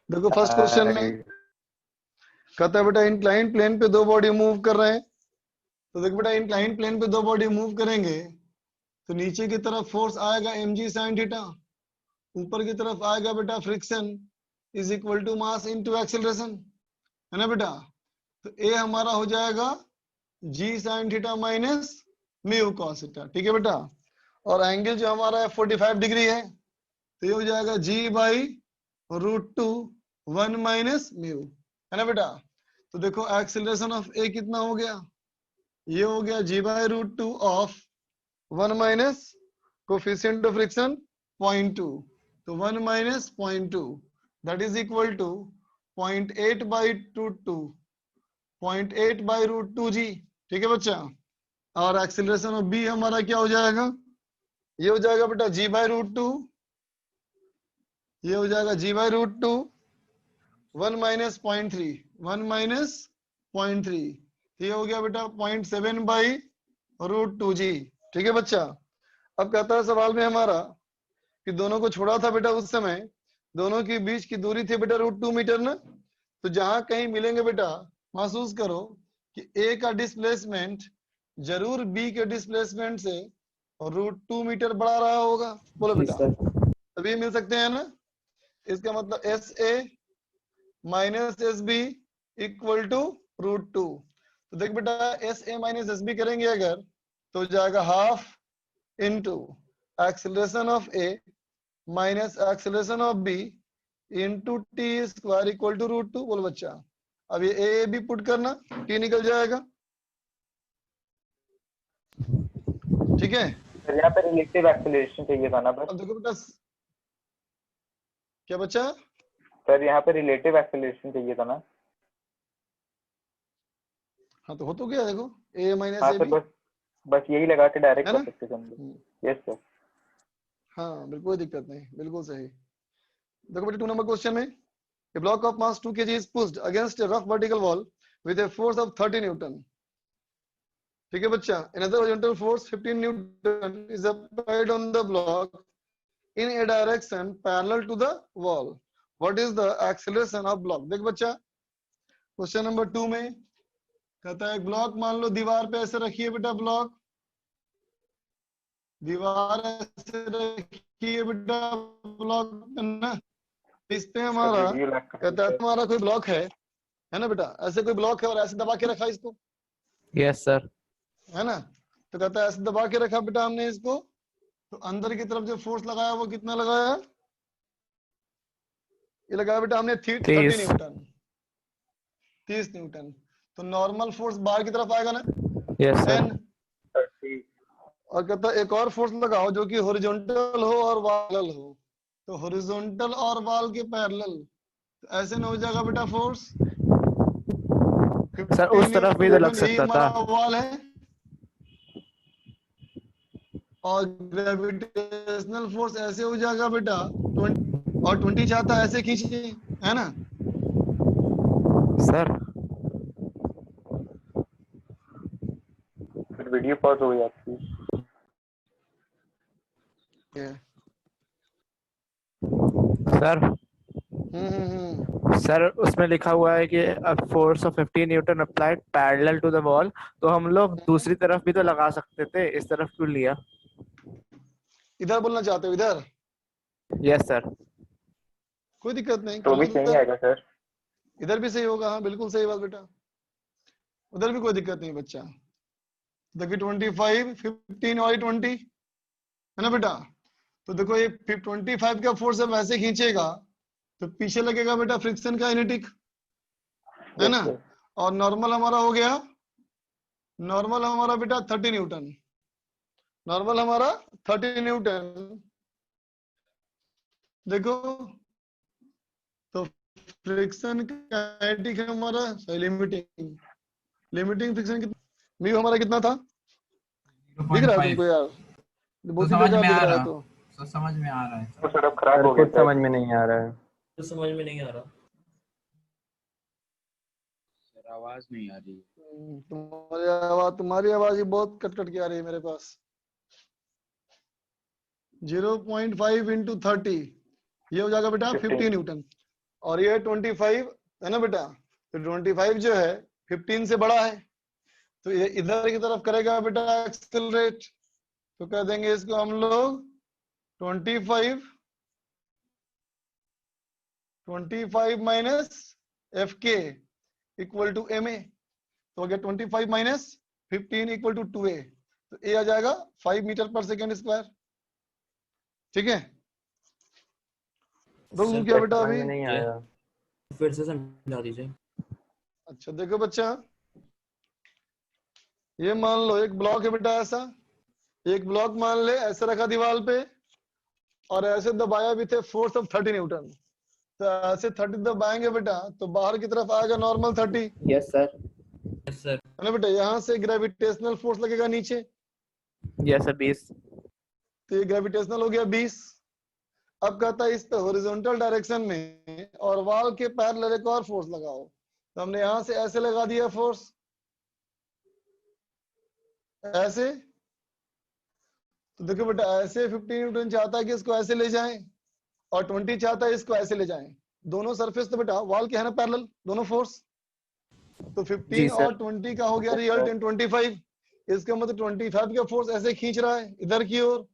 देखो फर्स्ट क्वेश्चन में कहता है बेटा इंक्लाइंड प्लेन पे दो बॉडी मूव कर रहे हैं। तो देखो बेटा इंक्लाइंड प्लेन पे दो बॉडी मूव करेंगे तो नीचे की तरफ फोर्स आएगा mg sin थीटा, ऊपर की तरफ आएगा बेटा friction is equal to mass into acceleration, है ना बेटा। तो ए हमारा हो जाएगा g sin theta minus mu cos theta, ठीक है बेटा। और एंगल जो हमारा है 45 डिग्री है, तो ये हो जाएगा g बाई √2 1 माइनस म्यू, है ना बेटा। तो देखो एक्सेलरेशन ऑफ ए कितना हो गया, ये हो गया g by √2 of 1 minus coefficient of friction 0.2, तो 1 minus 0.2 that is equal to 0.8 by √2, 0.8 by √2g, ठीक है बच्चा। और एक्सेलरेशन ऑफ बी हमारा क्या हो जाएगा, ये हो जाएगा बेटा g बाई √2, ये हो जाएगा g बाई √2 1 माइनस 0.3, 1 माइनस 0.3, ये हो गया बेटा 0.7 बाई √2g, ठीक है बच्चा। अब कहता है सवाल में हमारा कि दोनों को छोड़ा था बेटा, उस समय दोनों के बीच की दूरी थी बेटा √2 मीटर ना। तो जहां कहीं मिलेंगे बेटा महसूस करो कि ए का डिस्प्लेसमेंट जरूर बी के डिस्प्लेसमेंट से √2 मीटर बढ़ा रहा होगा, बोलो बेटा, तभी मिल सकते हैं ना। इसका मतलब s a minus s b equal to √2। तो देख बेटा s a minus s b करेंगे अगर, तो जाएगा half into acceleration of a minus acceleration of b into t square equal to √2, बोलो बच्चा। अब ये ए भी पुट करना, टी निकल जाएगा, ठीक है। यहाँ पे रिलेटिव एक्सेलरेशन चाहिए था ना बस। अब देखो बेटा, क्या बच्चा, सर यहाँ पे रिलेटिव एक्सेलरेशन चाहिए था ना। हाँ तो हो तो गया, देखो ए माइनस हाँ ए सर, बी, बस यही लगा के डायरेक्ट है कर ना। सकते थे हम लोग। Yes sir. हाँ बिल्कुल कोई दिक्कत नहीं, बिल्कुल सही। देखो बेटा 2 नंबर क्वेश्चन में, a block of mass 2 kg is pushed against a rough vertical wall with a force of 30 Newton, ठीक है बच्चा। another horizontal force 15 Newton is applied on the block in a direction parallel to the wall. What is the acceleration of block? देख बच्चा question number 2 में कहता है block मान लो दीवार पे ऐसे रखिए बेटा, ब्लॉक दीवार ऐसे रखिए बेटा, ब्लॉक ना, इस पे हमारा कहता है हमारा कोई ब्लॉक है ना बेटा, ऐसे कोई ब्लॉक है और ऐसे दबा के रखा इसको, यस सर। है ना। तो कहता है ऐसे दबा के रखा बेटा हमने इसको, तो अंदर की तरफ जो फोर्स लगाया वो कितना लगाया, ये लगाया बेटा हमने 30 न्यूटन, 30 न्यूटन। तो नॉर्मल फोर्स बाहर की तरफ आएगा ना, यस सर। 10। और कहता है एक और फोर्स लगाओ जो कि हॉरिजॉन्टल हो और पैरेलल हो, तो हॉरिजॉन्टल और वाल के पैरेलल, तो ऐसे न हो जाएगा बेटा फोर्स। सर उस तरफ भी तो लग सकता था। वाल है और ग्रेविटेशनल फोर्स ऐसे हो जाएगा बेटा 20, और 20 चाहता है ऐसे खींचे, है ना सर। फिर वीडियो पॉज हो गई आपकी। सर सर उसमें लिखा हुआ है कि a force of 15 Newton applied parallel to the wall, तो हम लोग दूसरी तरफ भी तो लगा सकते थे, इस तरफ क्यों लिया? इधर बोलना चाहते हो, इधर? Yes sir. कोई दिक्कत नहीं, तो भी सही आएगा सर, इधर भी सही होगा। हाँ बिल्कुल सही बात बेटा, उधर भी कोई दिक्कत नहीं बच्चा। देखिए 25 15 और 20 है ना बेटा। तो देखो ये 25 का फोर्स जब ऐसे खींचेगा तो पीछे लगेगा बेटा फ्रिक्शन का इनेटिक, है ना। और नॉर्मल हमारा हो गया, नॉर्मल हमारा बेटा 30 न्यूटन, नॉर्मल हमारा 30 न्यूटन। देखो तो फ्रिक्शन काइनेटिक हमारा लिमिटिंग, लिमिटिंग फ्रिक्शन कितना, म्यू हमारा कितना था दिख रहा है तुमको यार? तो समझ में आ रहा है, तो समझ में आ रहा है तो सर अब खराब हो गया, समझ में नहीं आ रहा है, तो समझ में नहीं आ रहा सर, आवाज नहीं आ रही। तुम्हारी आवाज ही बहुत कट कट के आ रही है मेरे पास। 0.5 इंटू 30 ये हो जाएगा बेटा 50 न्यूटन, और ये 25 है ना बेटा। तो 25 जो है 15 से बड़ा है, तो ये इधर की तरफ करेगा बेटा एक्सेलरेट, तो कह देंगे इसको हम लोग 25 माइनस एफ के इक्वल टू एम ए, तो हो गया 25 माइनस 15 इक्वल टू 2a, तो a आ जाएगा 5 मीटर पर सेकेंड स्क्वायर। ठीक है, तो क्या बेटा अभी नहीं आया, फिर से समझा दीजिए। अच्छा देखो बच्चा, ये मान लो एक ब्लॉक है बेटा, ऐसा एक ब्लॉक मान ले ऐसे रखा दीवार पे और ऐसे दबाया भी थे फोर्स ऑफ 30 न्यूटन, तो ऐसे 30 दबाएंगे बेटा तो बाहर की तरफ आएगा normal 30, yes sir, yes sir. है ना बेटा। यहाँ से ग्रेविटेशनल फोर्स लगेगा नीचे, यस सर 20। तो ये ग्रेविटेशनल हो गया 20। अब कहता है इस पे हॉरिजॉन्टल डायरेक्शन में और वॉल के पैरेलल एक और फोर्स लगाओ, तो हमने यहां से ऐसे लगा दिया फोर्स, ऐसे। तो देखो बेटा ऐसे 15 न्यूटन चाहता है कि इसको ऐसे ले जाएं और 20 चाहता है इसको ऐसे ले जाएं, दोनों सरफेस तो बेटा वॉल के है ना पैरेलल दोनों फोर्स, तो 15 और 20 का हो गया रिजल्टेंट 25, इसका मतलब 25 का फोर्स ऐसे खींच रहा है इधर की ओर,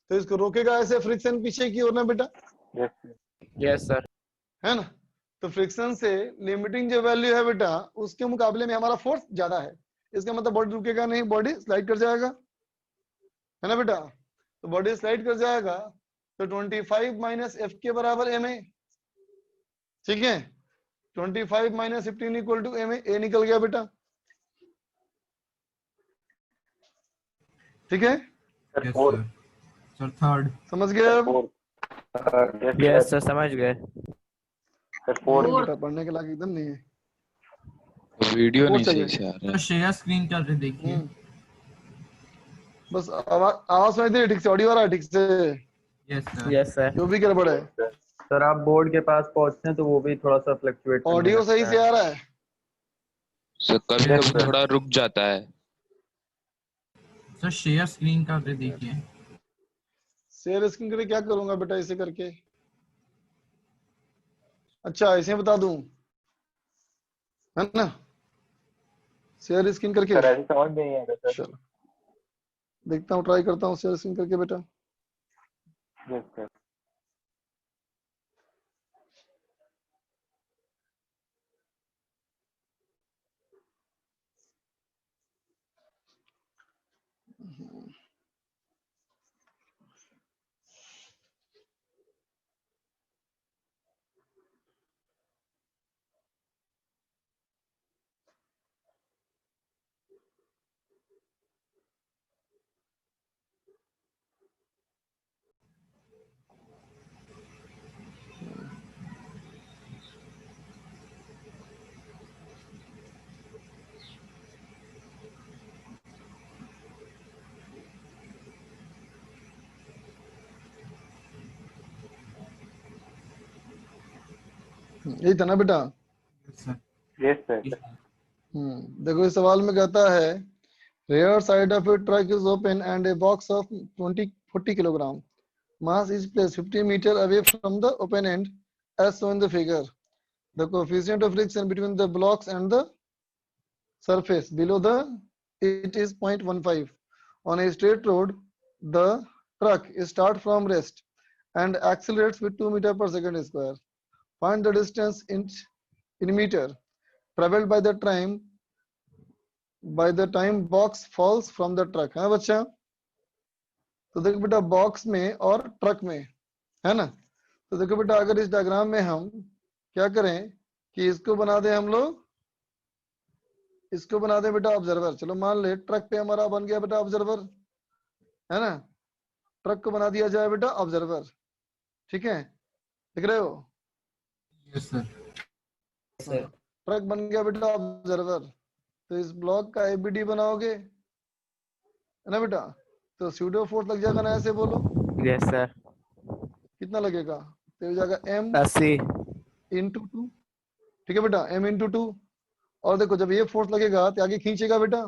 तो इसको रोकेगा ऐसे फ्रिक्शन पीछे की ओर ना बेटा, यस सर। है ना। तो फ्रिक्शन से लिमिटिंग जो वैल्यू है बेटा उसके मुकाबले में हमारा फोर्स ज्यादा है, इसका मतलब बॉडी रुकेगा नहीं, बॉडी स्लाइड कर जाएगा, है ना बेटा। तो बॉडी स्लाइड कर जाएगा, तो 25 माइनस एफ के बराबर एम ए, ठीक है। 25 minus 15 equal to m a निकल गया बेटा, ठीक है। Yes sir. सर थर्ड समझ गए अब? यस सर समझ गए। बेटा पढ़ने के लायक एकदम नहीं है, वीडियो और नहीं चाहिए। सही से आ रहा सर शेयर स्क्रीन करके देखिए। बस आवाज सुनाई दे ठीक से, ऑडियो आ रहा है ठीक से? Yes sir. Yes sir. जो भी गड़बड़ है, सर आप बोर्ड के पास पहुंचते हैं तो वो भी थोड़ा सा फ्लक्चुएट ऑडियो सही से आ रहा है? सर कभी कभी थोड़ा रुक जाता है। सर शेयर स्क्रीन करके देखिए। शेयर स्क्रीन करके क्या करूंगा बेटा इसे करके? अच्छा ऐसे बता दूं, है ना, शेयर स्क्रीन करके। समझ नहीं आ रहा चलो देखता हूँ, ट्राई करता हूँ शेयर स्क्रीन करके बेटा। Yes sir. यही था ना बेटा? Yes sir. देखो इस सवाल में कहता है rear side of a truck is open and a box of 40 kilogram mass is placed 50 meter away from the open end as shown in the figure. The coefficient of friction between the blocks and the surface below it is 0.15. On a straight road, the truck starts from rest and accelerates with 2 meter per second square. Find the distance in meter traveled by the time box falls from the truck. है बच्चा? तो देखो बेटा box में और truck में, है ना। तो देखो बेटा अगर इस डायग्राम में हम क्या करें कि इसको बना दें, हम लोग इसको बना दें बेटा ऑब्जर्वर। चलो मान ले ट्रक पे हमारा बन गया बेटा ऑब्जर्वर, है ना। ट्रक को बना दिया जाए बेटा ऑब्जर्वर, ठीक है, देख रहे हो? Yes sir. ट्रक बन गया बेटा ऑब्जर्वर, तो इस ब्लॉक का एबीडी बनाओगे, है ना बेटा। तो स्यूडो फोर्स लग जाएगा ना, ऐसे बोलो। Yes sir. कितना लगेगा? तो हो जाएगा m 80 इंटू 2, ठीक है बेटा, m इंटू 2। और देखो जब ये फोर्स लगेगा तो आगे खींचेगा बेटा,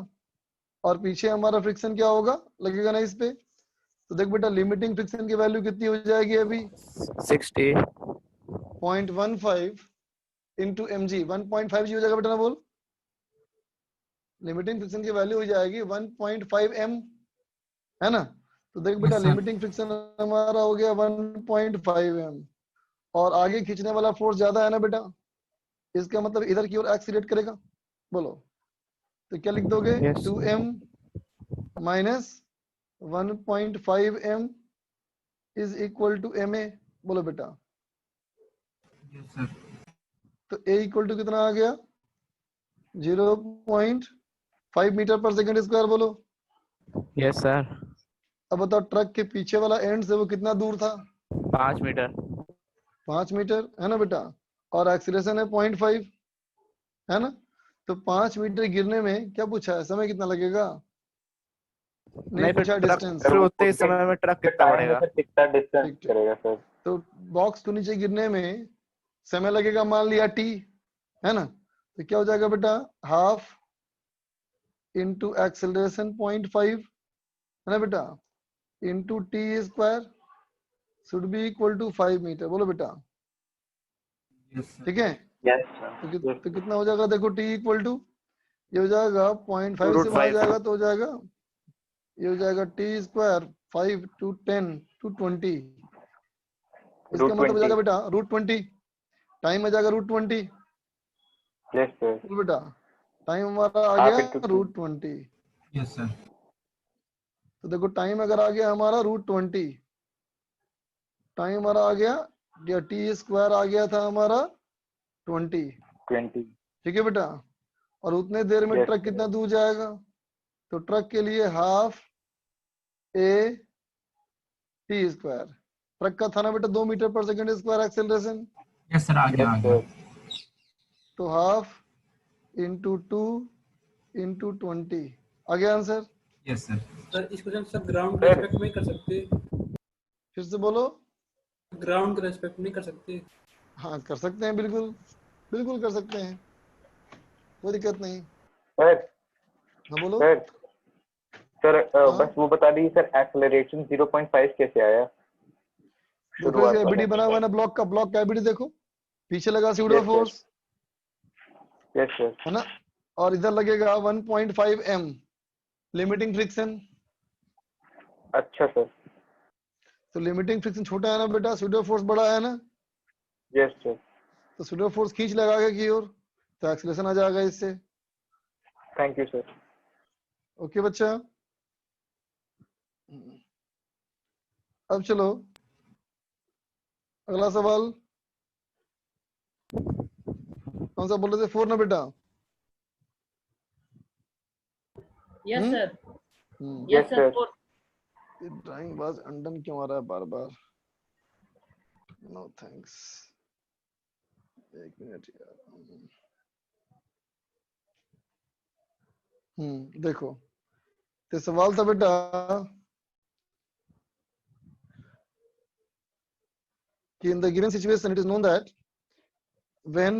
और पीछे हमारा फ्रिक्शन क्या होगा, लगेगा ना इस पे। तो देख बेटा लिमिटिंग फ्रिक्शन की वैल्यू कितनी हो जाएगी अभी? 60 0.15 इंटू mg, 1.5 जी हो जाएगा बेटा ना, बोल। लिमिटिंग फ्रिक्शन की वैल्यू हो जाएगी 1.5 m, है ना। तो देख बेटा Yes, sir. लिमिटिंग फ्रिक्शन हमारा हो गया 1.5 m और आगे खींचने वाला फोर्स ज्यादा है ना बेटा, इसका मतलब इधर की ओर एक्सीलरेट करेगा। बोलो तो क्या लिख दोगे? Yes. 2m minus 1.5 m is equal to ma। बोलो बेटा Yes, sir. तो a इक्वल टू कितना आ गया? 0.5 मीटर पर सेकंड स्क्वायर। बोलो Yes, sir. अब बताओ ट्रक के पीछे वाला एंड से वो कितना दूर था? 5 मीटर। 5 मीटर है ना बेटा, और एक्सीलरेशन है 0.5 है ना। तो 5 मीटर गिरने में क्या पूछा है? समय कितना लगेगा? नहीं फिर पूछा ट्रक डिस्टेंस। फिर उतने ही समय में ट्रक कितना बढ़ेगा? कितना डिस्टेंस ठीक है। करेगा सर? तो बॉक्स को नीचे गिरने में समय लगेगा मान लिया t है ना। तो क्या हो जाएगा बेटा? हाफ इंटू एक्सेलरेशन 0.5 है ना बेटा, into t square should be equal to 5 metre. बोलो बेटा Yes, sir. ठीक है। यस तो कितना हो जाएगा? देखो t इक्वल टू ये हो जाएगा 0.5 से वहां जाएगा तो हो जाएगा ये हो जाएगा टी स्क्वायर 5 to 10 to 20। इसका मतलब हो जाएगा बेटा √20। टाइम आ जाएगा √20। Yes sir. बोल बेटा टाइम हमारा आ Half गया into two. √20। Yes, sir. तो देखो टाइम अगर आ गया हमारा √20, टाइम हमारा आ गया या टी स्क्वायर आ गया था हमारा 20। 20। ठीक है बेटा, और उतने देर में Yes, ट्रक कितना दूर जाएगा? तो ट्रक के लिए half a t square. Truck का था ना बेटा 2 metre per second square acceleration. Yes, sir. आ गया, आ Yes, गया. sir. तो हाफ इंटू 2 इंटू 20 आ गया आंसर। Yes, sir. सर इस क्वेश्चन सर ग्राउंड के रेस्पेक्ट में कर सकते? फिर से बोलो। ग्राउंड के रेस्पेक्ट नहीं कर सकते? हाँ कर सकते हैं, बिल्कुल बिल्कुल कर सकते हैं, कोई दिक्कत नहीं। सर हाँ बोलो। सर हाँ? बस वो बता दीजिए सर एक्सेलरेशन 0.5 कैसे आया? देखो एबीडी बना हुआ है ना ब्लॉक का, ब्लॉक का एबीडी देखो, पीछे लगा pseudo Yes, sir. Force yes sir. है ना, और इधर लगेगा 1.5 m लिमिटिंग फ्रिक्शन। अच्छा सर। तो लिमिटिंग फ्रिक्शन छोटा है ना बेटा, सूडो फोर्स बड़ा है ना, यस सर। तो सूडो फोर्स खींच लगा आगे की ओर, तो एक्सेलरेशन आ जाएगा इससे। Thank you sir. ओके बच्चा, अब चलो अगला सवाल कौन सा बोल रहे थे? 4 ना बेटा? Yes hmm? Sir. Yes, yes sir. sir. ये ड्राइंग बाज अंडन क्यों आ रहा है बार बार? नो थैंक्स, एक मिनट यार। देखो तो सवाल था बेटा कि in the given situation it is known that when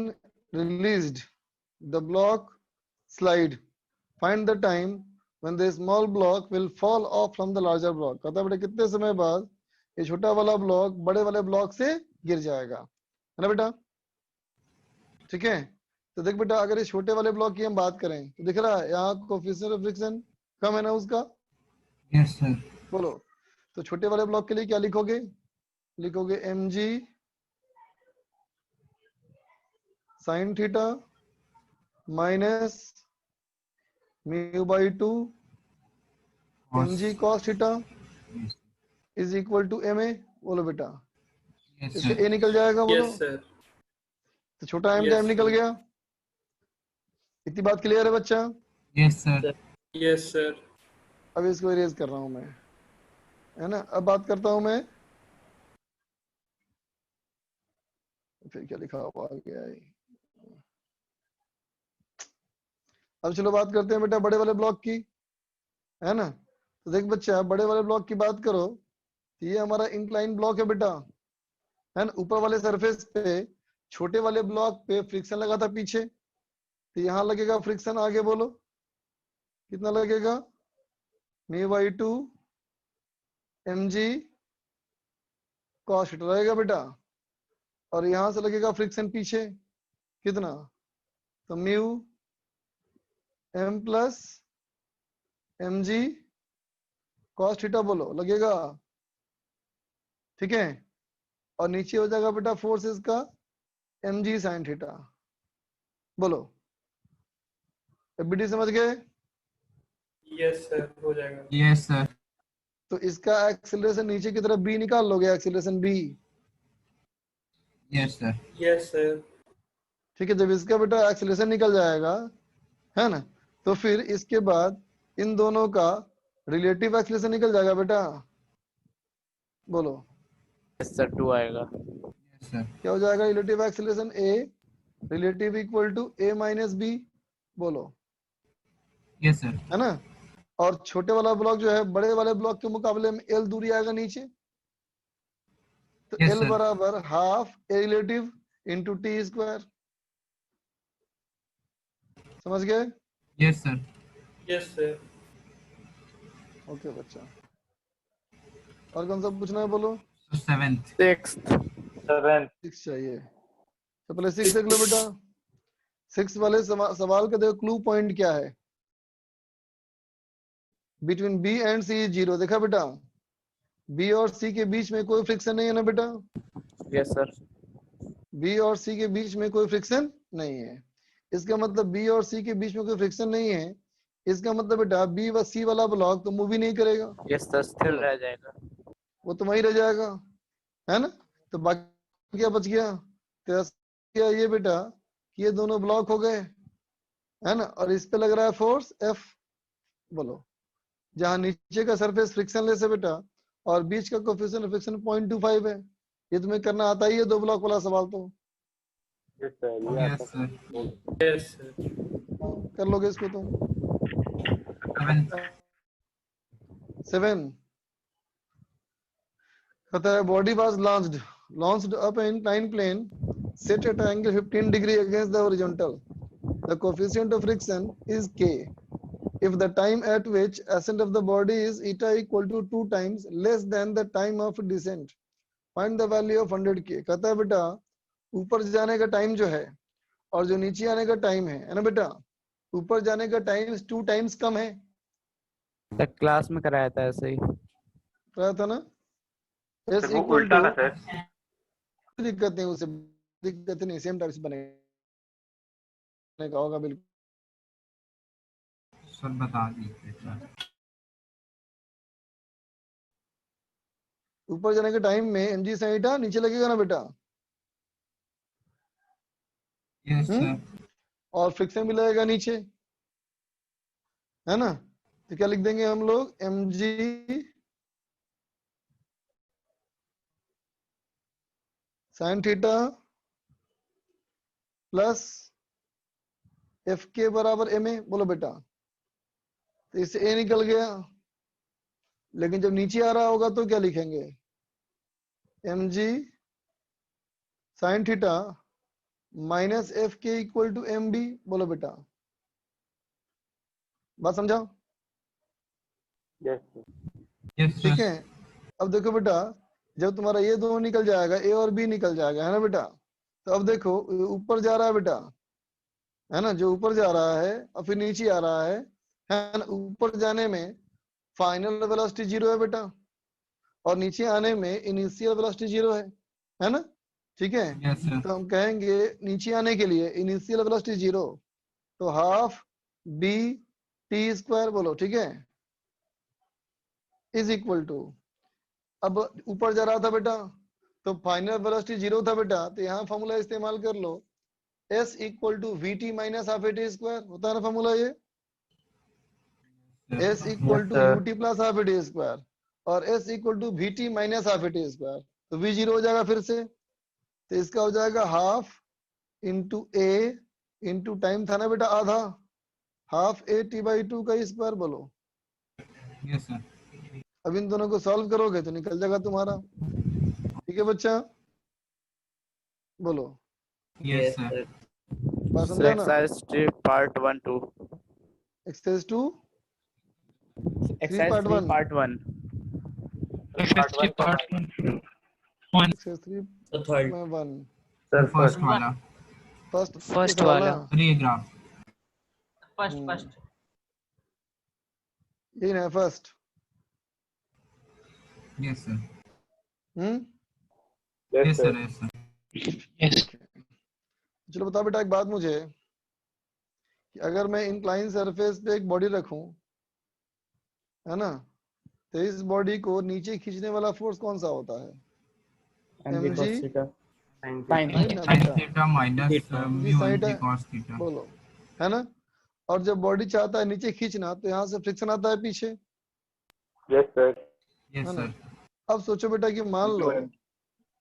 released the block slide, find the time when the small block will fall off from the larger block। कहता बेटा कितने समय बाद ये छोटा वाला ब्लॉक बड़े वाले ब्लॉक से गिर जाएगा, है ना बेटा? ठीक है, तो देख बेटा अगर ये छोटे वाले ब्लॉक की हम बात करें तो दिख रहा है यहाँ कोएफिशिएंट ऑफ फ्रिक्शन कम है ना उसका। Yes, sir. बोलो तो छोटे वाले ब्लॉक के लिए क्या लिखोगे? लिखोगे mg sin theta minus mu by 2 mg cos theta is equal to ma। बोलो बेटा Yes, इससे sir. a निकल जाएगा। बोलो यस सर। तो छोटा m Yes, टाइम निकल sir. गया। इतनी बात क्लियर है बच्चा? Yes, sir. Yes sir. अब इसको इरेज कर रहा हूं मैं, है ना। अब बात करता हूं मैं, फिर क्या लिखा हुआ आ गया है। अब चलो बात करते हैं बेटा बड़े वाले ब्लॉक की, है ना। तो देख बच्चा बड़े वाले ब्लॉक की बात करो तो ये हमारा इंक्लाइन ब्लॉक है बेटा, है ना। ऊपर वाले सरफेस पे छोटे वाले ब्लॉक पे फ्रिक्शन लगा था पीछे, तो यहाँ लगेगा फ्रिक्शन आगे। बोलो कितना लगेगा? Mu by 2 mg cos theta रहेगा बेटा, और यहां से लगेगा फ्रिक्शन पीछे कितना? तो mu m plus mg cos theta बोलो लगेगा, ठीक है। और नीचे हो जाएगा बेटा फोर्स इसका mg sin थीटा, बोलो एबीडी समझ गए? यस सर, हो जाएगा। Yes sir. तो इसका एक्सीलरेशन नीचे की तरफ b निकाल लोगे, acceleration b, yes sir. Yes sir. ठीक है। जब इसका बेटा एक्सीलरेशन निकल जाएगा, है ना, तो फिर इसके बाद इन दोनों का रिलेटिव एक्सीलरेशन निकल जाएगा बेटा, बोलो यस सर 2 आएगा। Yes sir. क्या हो जाएगा? Relative acceleration a relative equal to a minus b, बोलो, यस सर। है ना। और छोटे वाला ब्लॉक जो है बड़े वाले ब्लॉक के मुकाबले में l दूरी आएगा नीचे, तो Yes, l sir. बराबर half a relative into t square, समझ गए? Yes sir. Yes sir. Okay बच्चा, और कौन सा पूछना है बोलो? 7th। 6th 6 चाहिए, तो पहले 6 देख लो बेटा। 6 वाले सवाल का देखो क्लू पॉइंट क्या है। बिटवीन बी एंड सी 0, देखा बेटा? बी और सी के बीच में कोई फ्रिक्शन नहीं है ना बेटा? Yes sir. बी और सी के बीच में कोई फ्रिक्शन नहीं है, इसका मतलब बी और सी के बीच में कोई फ्रिक्शन नहीं है, इसका मतलब बेटा बी व सी वाला ब्लॉक तो मूव ही नहीं करेगा, यस सर स्थिर रह जाएगा, वो तो वहीं रह जाएगा, है ना। तो बाकी क्या बच गया? तो क्या ये बेटा कि ये दोनों ब्लॉक हो गए, है ना, और इस पे लग रहा है फोर्स F, बोलो, जहां नीचे का सरफेस फ्रिक्शनलेस है बेटा और बीच का कोएफिशिएंट फ्रिक्शन 0.25 है। ये तुम्हें करना आता ही है, 2 ब्लॉक वाला सवाल तो यस सर। Yes sir. कर लोगे इसको तुम। 7th। 7 कहता है body was launched up in inclined plane set at angle 15 degree against the horizontal. The coefficient of friction is k if the time at which ascent of the body is eta equal to 2 times less than the time of descent. Find the value of 100k. कहता है बेटा ऊपर जाने का time जो है और जो नीचे आने का टाइम है ना बेटा, ऊपर जाने का टाइम 2 टाइम्स कम है, सर क्लास में कराया था ऐसे ही। कराया था ना। S वो equal उल्टा to, था सर। दिक्कत नहीं, उसे दिक्कत नहीं, सेम टाइप से बनेगा का होगा बिल्कुल। सर बता दीजिए सर। ऊपर जाने के टाइम में mg sin थीटा नीचे लगेगा ना बेटा, यस सर। और फ्रिक्शन भी लगेगा नीचे, है ना। तो क्या लिख देंगे हम लोग? mg sin theta plus F के बराबर एम ए, बोलो बेटा। तो इससे ए निकल गया, लेकिन जब नीचे आ रहा होगा तो क्या लिखेंगे? mg sin theta minus F के इक्वल टू एम बी, बोलो बेटा। बात समझाओ? यस ठीक सर। है। अब देखो बेटा जब तुम्हारा ये दोनों निकल जाएगा, ए और बी निकल जाएगा, है ना बेटा। तो अब देखो ऊपर जा रहा है बेटा, है ना, जो ऊपर जा रहा है और फिर नीचे आ रहा है ना। ऊपर जाने में फाइनल वेलोसिटी 0 है बेटा, और नीचे आने में इनिशियल वेलोसिटी 0 है ना। ठीक है। Yes sir. तो हम कहेंगे नीचे आने के लिए इनिशियल वेलोसिटी 0, तो हाफ बी टी स्क्वायर, बोलो, ठीक है, इज इक्वल टू, अब ऊपर जा रहा था बेटा तो फाइनल वेलोसिटी 0 था बेटा, तो यहाँ फॉर्मूला इस्तेमाल कर लो, S equal to v t minus half a t square, होता है ना फॉर्मूला ये। S equal to u t plus half a t square और S equal to v t minus half a t square, तो V 0 हो जाएगा फिर से। तो इसका हो जाएगा हाफ इंटू ए इंटू टाइम था ना बेटा आधा, हाफ ए टी बाई 2 का स्क्वायर, बोलो। Yes sir. अब इन दोनों को सॉल्व करोगे तो निकल जाएगा तुम्हारा। ठीक है बच्चा, बोलो। Yes sir. बात समझा ना? Exercise part 1 2 exercise 2 exercise 3 part 1 exercise part 1 exercise 3 third. में 1 सर फर्स्ट वाला। फर्स्ट वाला। ये ग्राफ। फर्स्ट फर्स्ट यही ना first. Yes sir. Yes sir. Yes sir. Yes चलो बताओ बेटा एक बात मुझे कि अगर मैं इंक्लाइन सरफेस पे एक बॉडी रखूं, है ना, तो इस बॉडी को नीचे खींचने वाला फोर्स कौन सा होता है? mg sin theta minus mu mg cos theta. बोलो, है ना। और जब बॉडी चाहता है नीचे खींचना तो यहाँ से फ्रिक्शन आता है पीछे, यस सर। यस है ना। सर। अब सोचो बेटा कि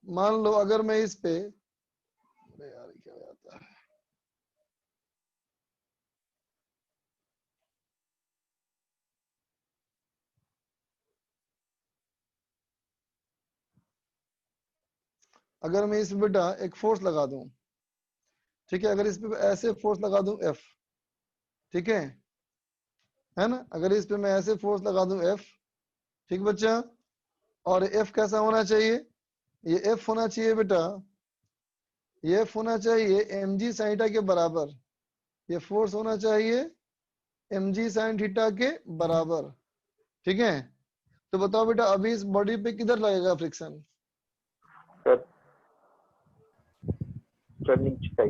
मान लो अगर मैं इस पे, यार क्या जाता है, अगर मैं इस पे बेटा एक फोर्स लगा दूं, ठीक है, अगर इस पे ऐसे फोर्स लगा दूं F, ठीक है ना, अगर इस पे मैं ऐसे फोर्स लगा दूं F, ठीक बच्चा, और F कैसा होना चाहिए? ये F होना चाहिए बेटा, ये F होना चाहिए mg sin थीटा के बराबर, ये फोर्स होना चाहिए mg sin थीटा के बराबर, ठीक है। तो बताओ बेटा अभी इस बॉडी पे किधर लगेगा फ्रिक्शन?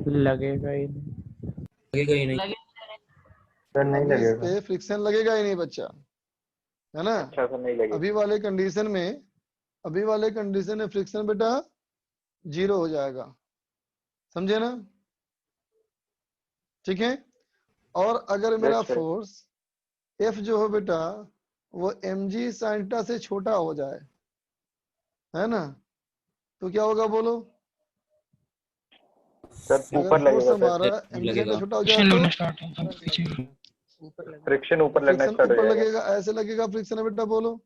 लगेगा ही नहीं। सर नहीं अभी इस लगेगा। पे फ्रिक्शन लगेगा ही नहीं बच्चा, है ना। अच्छा सर नहीं लगेगा। अभी वाले कंडीशन में फ्रिक्शन बेटा 0 हो जाएगा, समझे ना, ठीक है। और अगर मेरा Yes, sir. फोर्स F जो हो बेटा वो mg sin थीटा से छोटा हो जाए, है ना, तो क्या होगा बोलो? सर अगर ऊपर फोर्स लगेगा हमारा सर। mg sin थीटा छोटा हो फ्रिक्शन जाए लगना तो स्टार्ट होता है पीछे। फ्रिक्शन ऊपर लगना फ्रिक्शन स्टार्ट हो ऊपर जाएगा। लगेगा, ऐसे लगेगा फ्रिक्शन बेटा, बोलो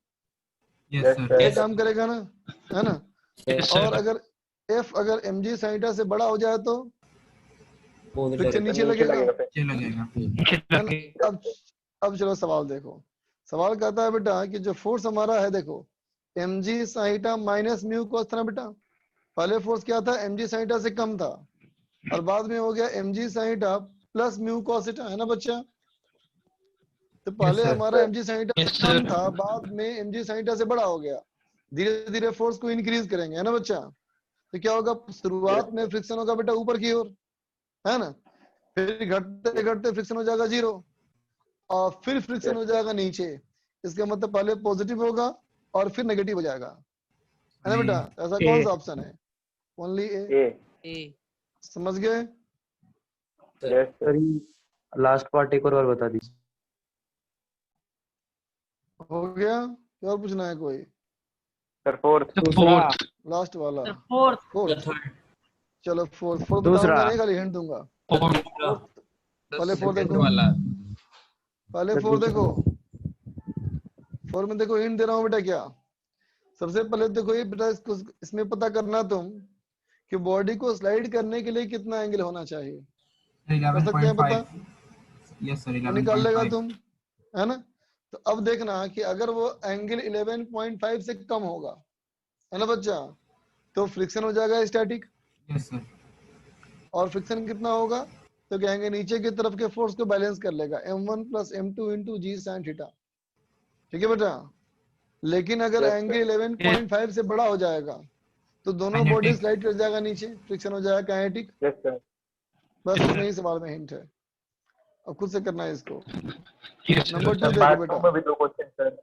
यस Yes, सर। sir. ये काम करेगा ना, है ना। यस और सर। अगर F अगर mg sin थीटा से बड़ा हो जाए तो फ्रिक्शन नीचे नीचे लगेगा, लगेगा फिर। ये लगेगा। नीचे है ना। लगे। अब चलो सवाल देखो, सवाल कहता है बेटा कि जो फोर्स हमारा है देखो mg sin theta minus mu cos था ना बेटा, पहले फोर्स क्या था mg sin थीटा से कम था और बाद में हो गया mg sin theta plus mu cos theta, है ना बच्चा। तो पहले sir. हमारा mg sin थीटा Yes, से कम sir. था, बाद में mg sin थीटा से बड़ा हो गया, धीरे धीरे फोर्स को इंक्रीज करेंगे, है ना बच्चा। तो क्या होगा, शुरुआत में फ्रिक्शन होगा बेटा ऊपर की ओर, है ना, फिर घटते घटते फ्रिक्शन हो जाएगा 0 और फिर फ्रिक्शन हो जाएगा नीचे। इसका मतलब पहले पॉजिटिव होगा और फिर नेगेटिव हो जाएगा, है ना बेटा। ऐसा कौन सा ऑप्शन है? ओनली ए। समझ गए? Yes, sir. लास्ट पार्ट एक और बता दीजिए। हो गया? क्या और पूछना है कोई? Sir fourth. फोर्थ। लास्ट वाला फोर्थ। चलो फोर्थ दूसरा। बताऊंगा नहीं, खाली हिंट दूंगा। पहले फोर देखो, पहले फोर देखो, फोर में देखो हिंट दे रहा हूँ बेटा। क्या सबसे पहले देखो ये बेटा, इसमें पता करना तुम कि बॉडी को स्लाइड करने के लिए कितना एंगल होना चाहिए, कर सकते हैं पता? Yes sir. वो निकाल लेगा तुम, है ना। तो अब देखना कि अगर वो एंगल 11.5 से कम होगा, है ना बच्चा, तो फ्रिक्शन हो जाएगा स्टैटिक। Yes sir. और फ्रिक्शन कितना होगा तो कहेंगे नीचे की तरफ के फोर्स को बैलेंस कर लेगा m1 प्लस m2 इंटू जी साइन थीटा, ठीक है बेटा। लेकिन अगर एंगल 11.5 से बड़ा हो जाएगा तो दोनों बॉडी स्लाइड कर जाएगा नीचे, फ्रिक्शन हो जाएगा काइनेटिक। Yes, sir. बस इतना ही सवाल में हिंट है, अब खुद से करना है इसको। Yes, sir. नंबर 2 सर देखो पार्ट बेटा, 2 में भी 2 क्वेश्चन सर।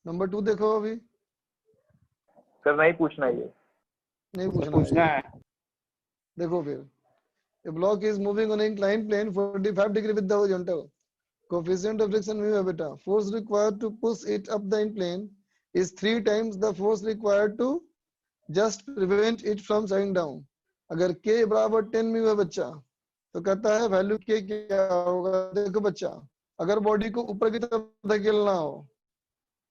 नंबर 2 देखो, अभी सर नहीं पूछना ये। नहीं पूछना है। देखो फिर, a block is moving on an inclined plane 45 degree with the horizontal coefficient of friction mu है बेटा, force required to push it up the plane is 3 times the force required to just prevent it from sliding down। अगर k बराबर 10 mu है बच्चा तो कहता है value k क्या होगा। देखो बच्चा, अगर बॉडी को ऊपर की तरफ धकेलना हो,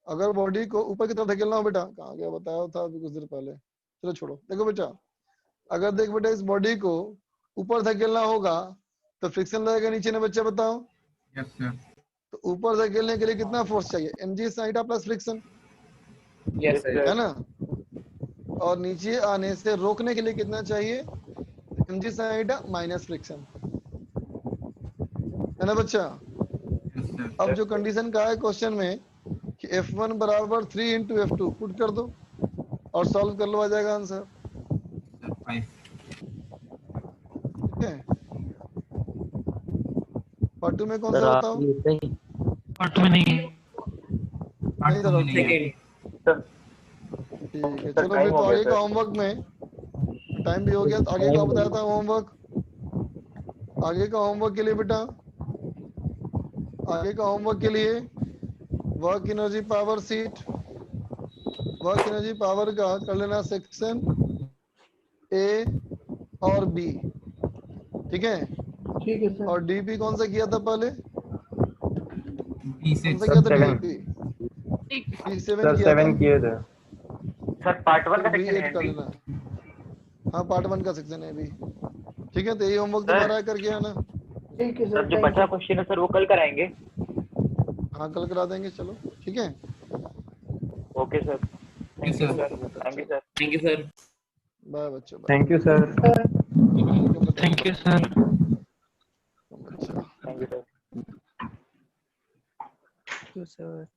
अगर बॉडी को ऊपर की तरफ धकेलना हो बेटा, कहाँ गया बताया था अभी कुछ देर पहले, चलो छोड़ो। देखो बेटा, अगर देख बेटा इस बॉडी को ऊपर धकेलना होगा तो फ्रिक्शन लगेगा नीचे ना बच्चा, बताओ। Yes sir. तो ऊपर धकेलने के लिए कितना फोर्स चाहिए, mg sin theta plus friction, Yes, sir. है ना। और नीचे आने से रोकने के लिए कितना चाहिए, mg sin theta minus friction, है ना बच्चा। Yes sir. अब जो कंडीशन का है क्वेश्चन में कि F1 बराबर 3 इंटू F2 पुट कर दो और सॉल्व कर लो, आ जाएगा आंसर। ठीक है, पार्ट 2 में कौन सा बताओ? पार्ट में नहीं है। नहीं था डॉक्टर। ठीक है, चलो फिर तो आगे का होमवर्क में टाइम भी हो गया, तो आगे का बताया था होमवर्क। आगे का होमवर्क के लिए बेटा, आगे का होमवर्क के लिए work energy power seat, work energy power का कर लेना सेक्शन ए और बी। ठीक है, ठीक है सर। और डीपी कौन सा किया था पहले? बी से कौन सा किया था? Seven। डीपी D7 सर किया था। 7 किए थे। सर पार्ट 1 का बी सेक्शन 8 कर है लेना। हाँ, पार्ट 1 का सेक्शन है अभी। ठीक है, तो यही होमवर्क तुम्हारा है, करके आना। ठीक है सर, जो बचा क्वेश्चन है सर वो कल कराएंगे। हाँ, कल करा देंगे, चलो ठीक है। Okay sir, thank you sir, thank you sir, thank you sir. Bye बच्चों, bye. Thank you sir. Thank you sir. अच्छा। Thank you sir. Thank you, sir.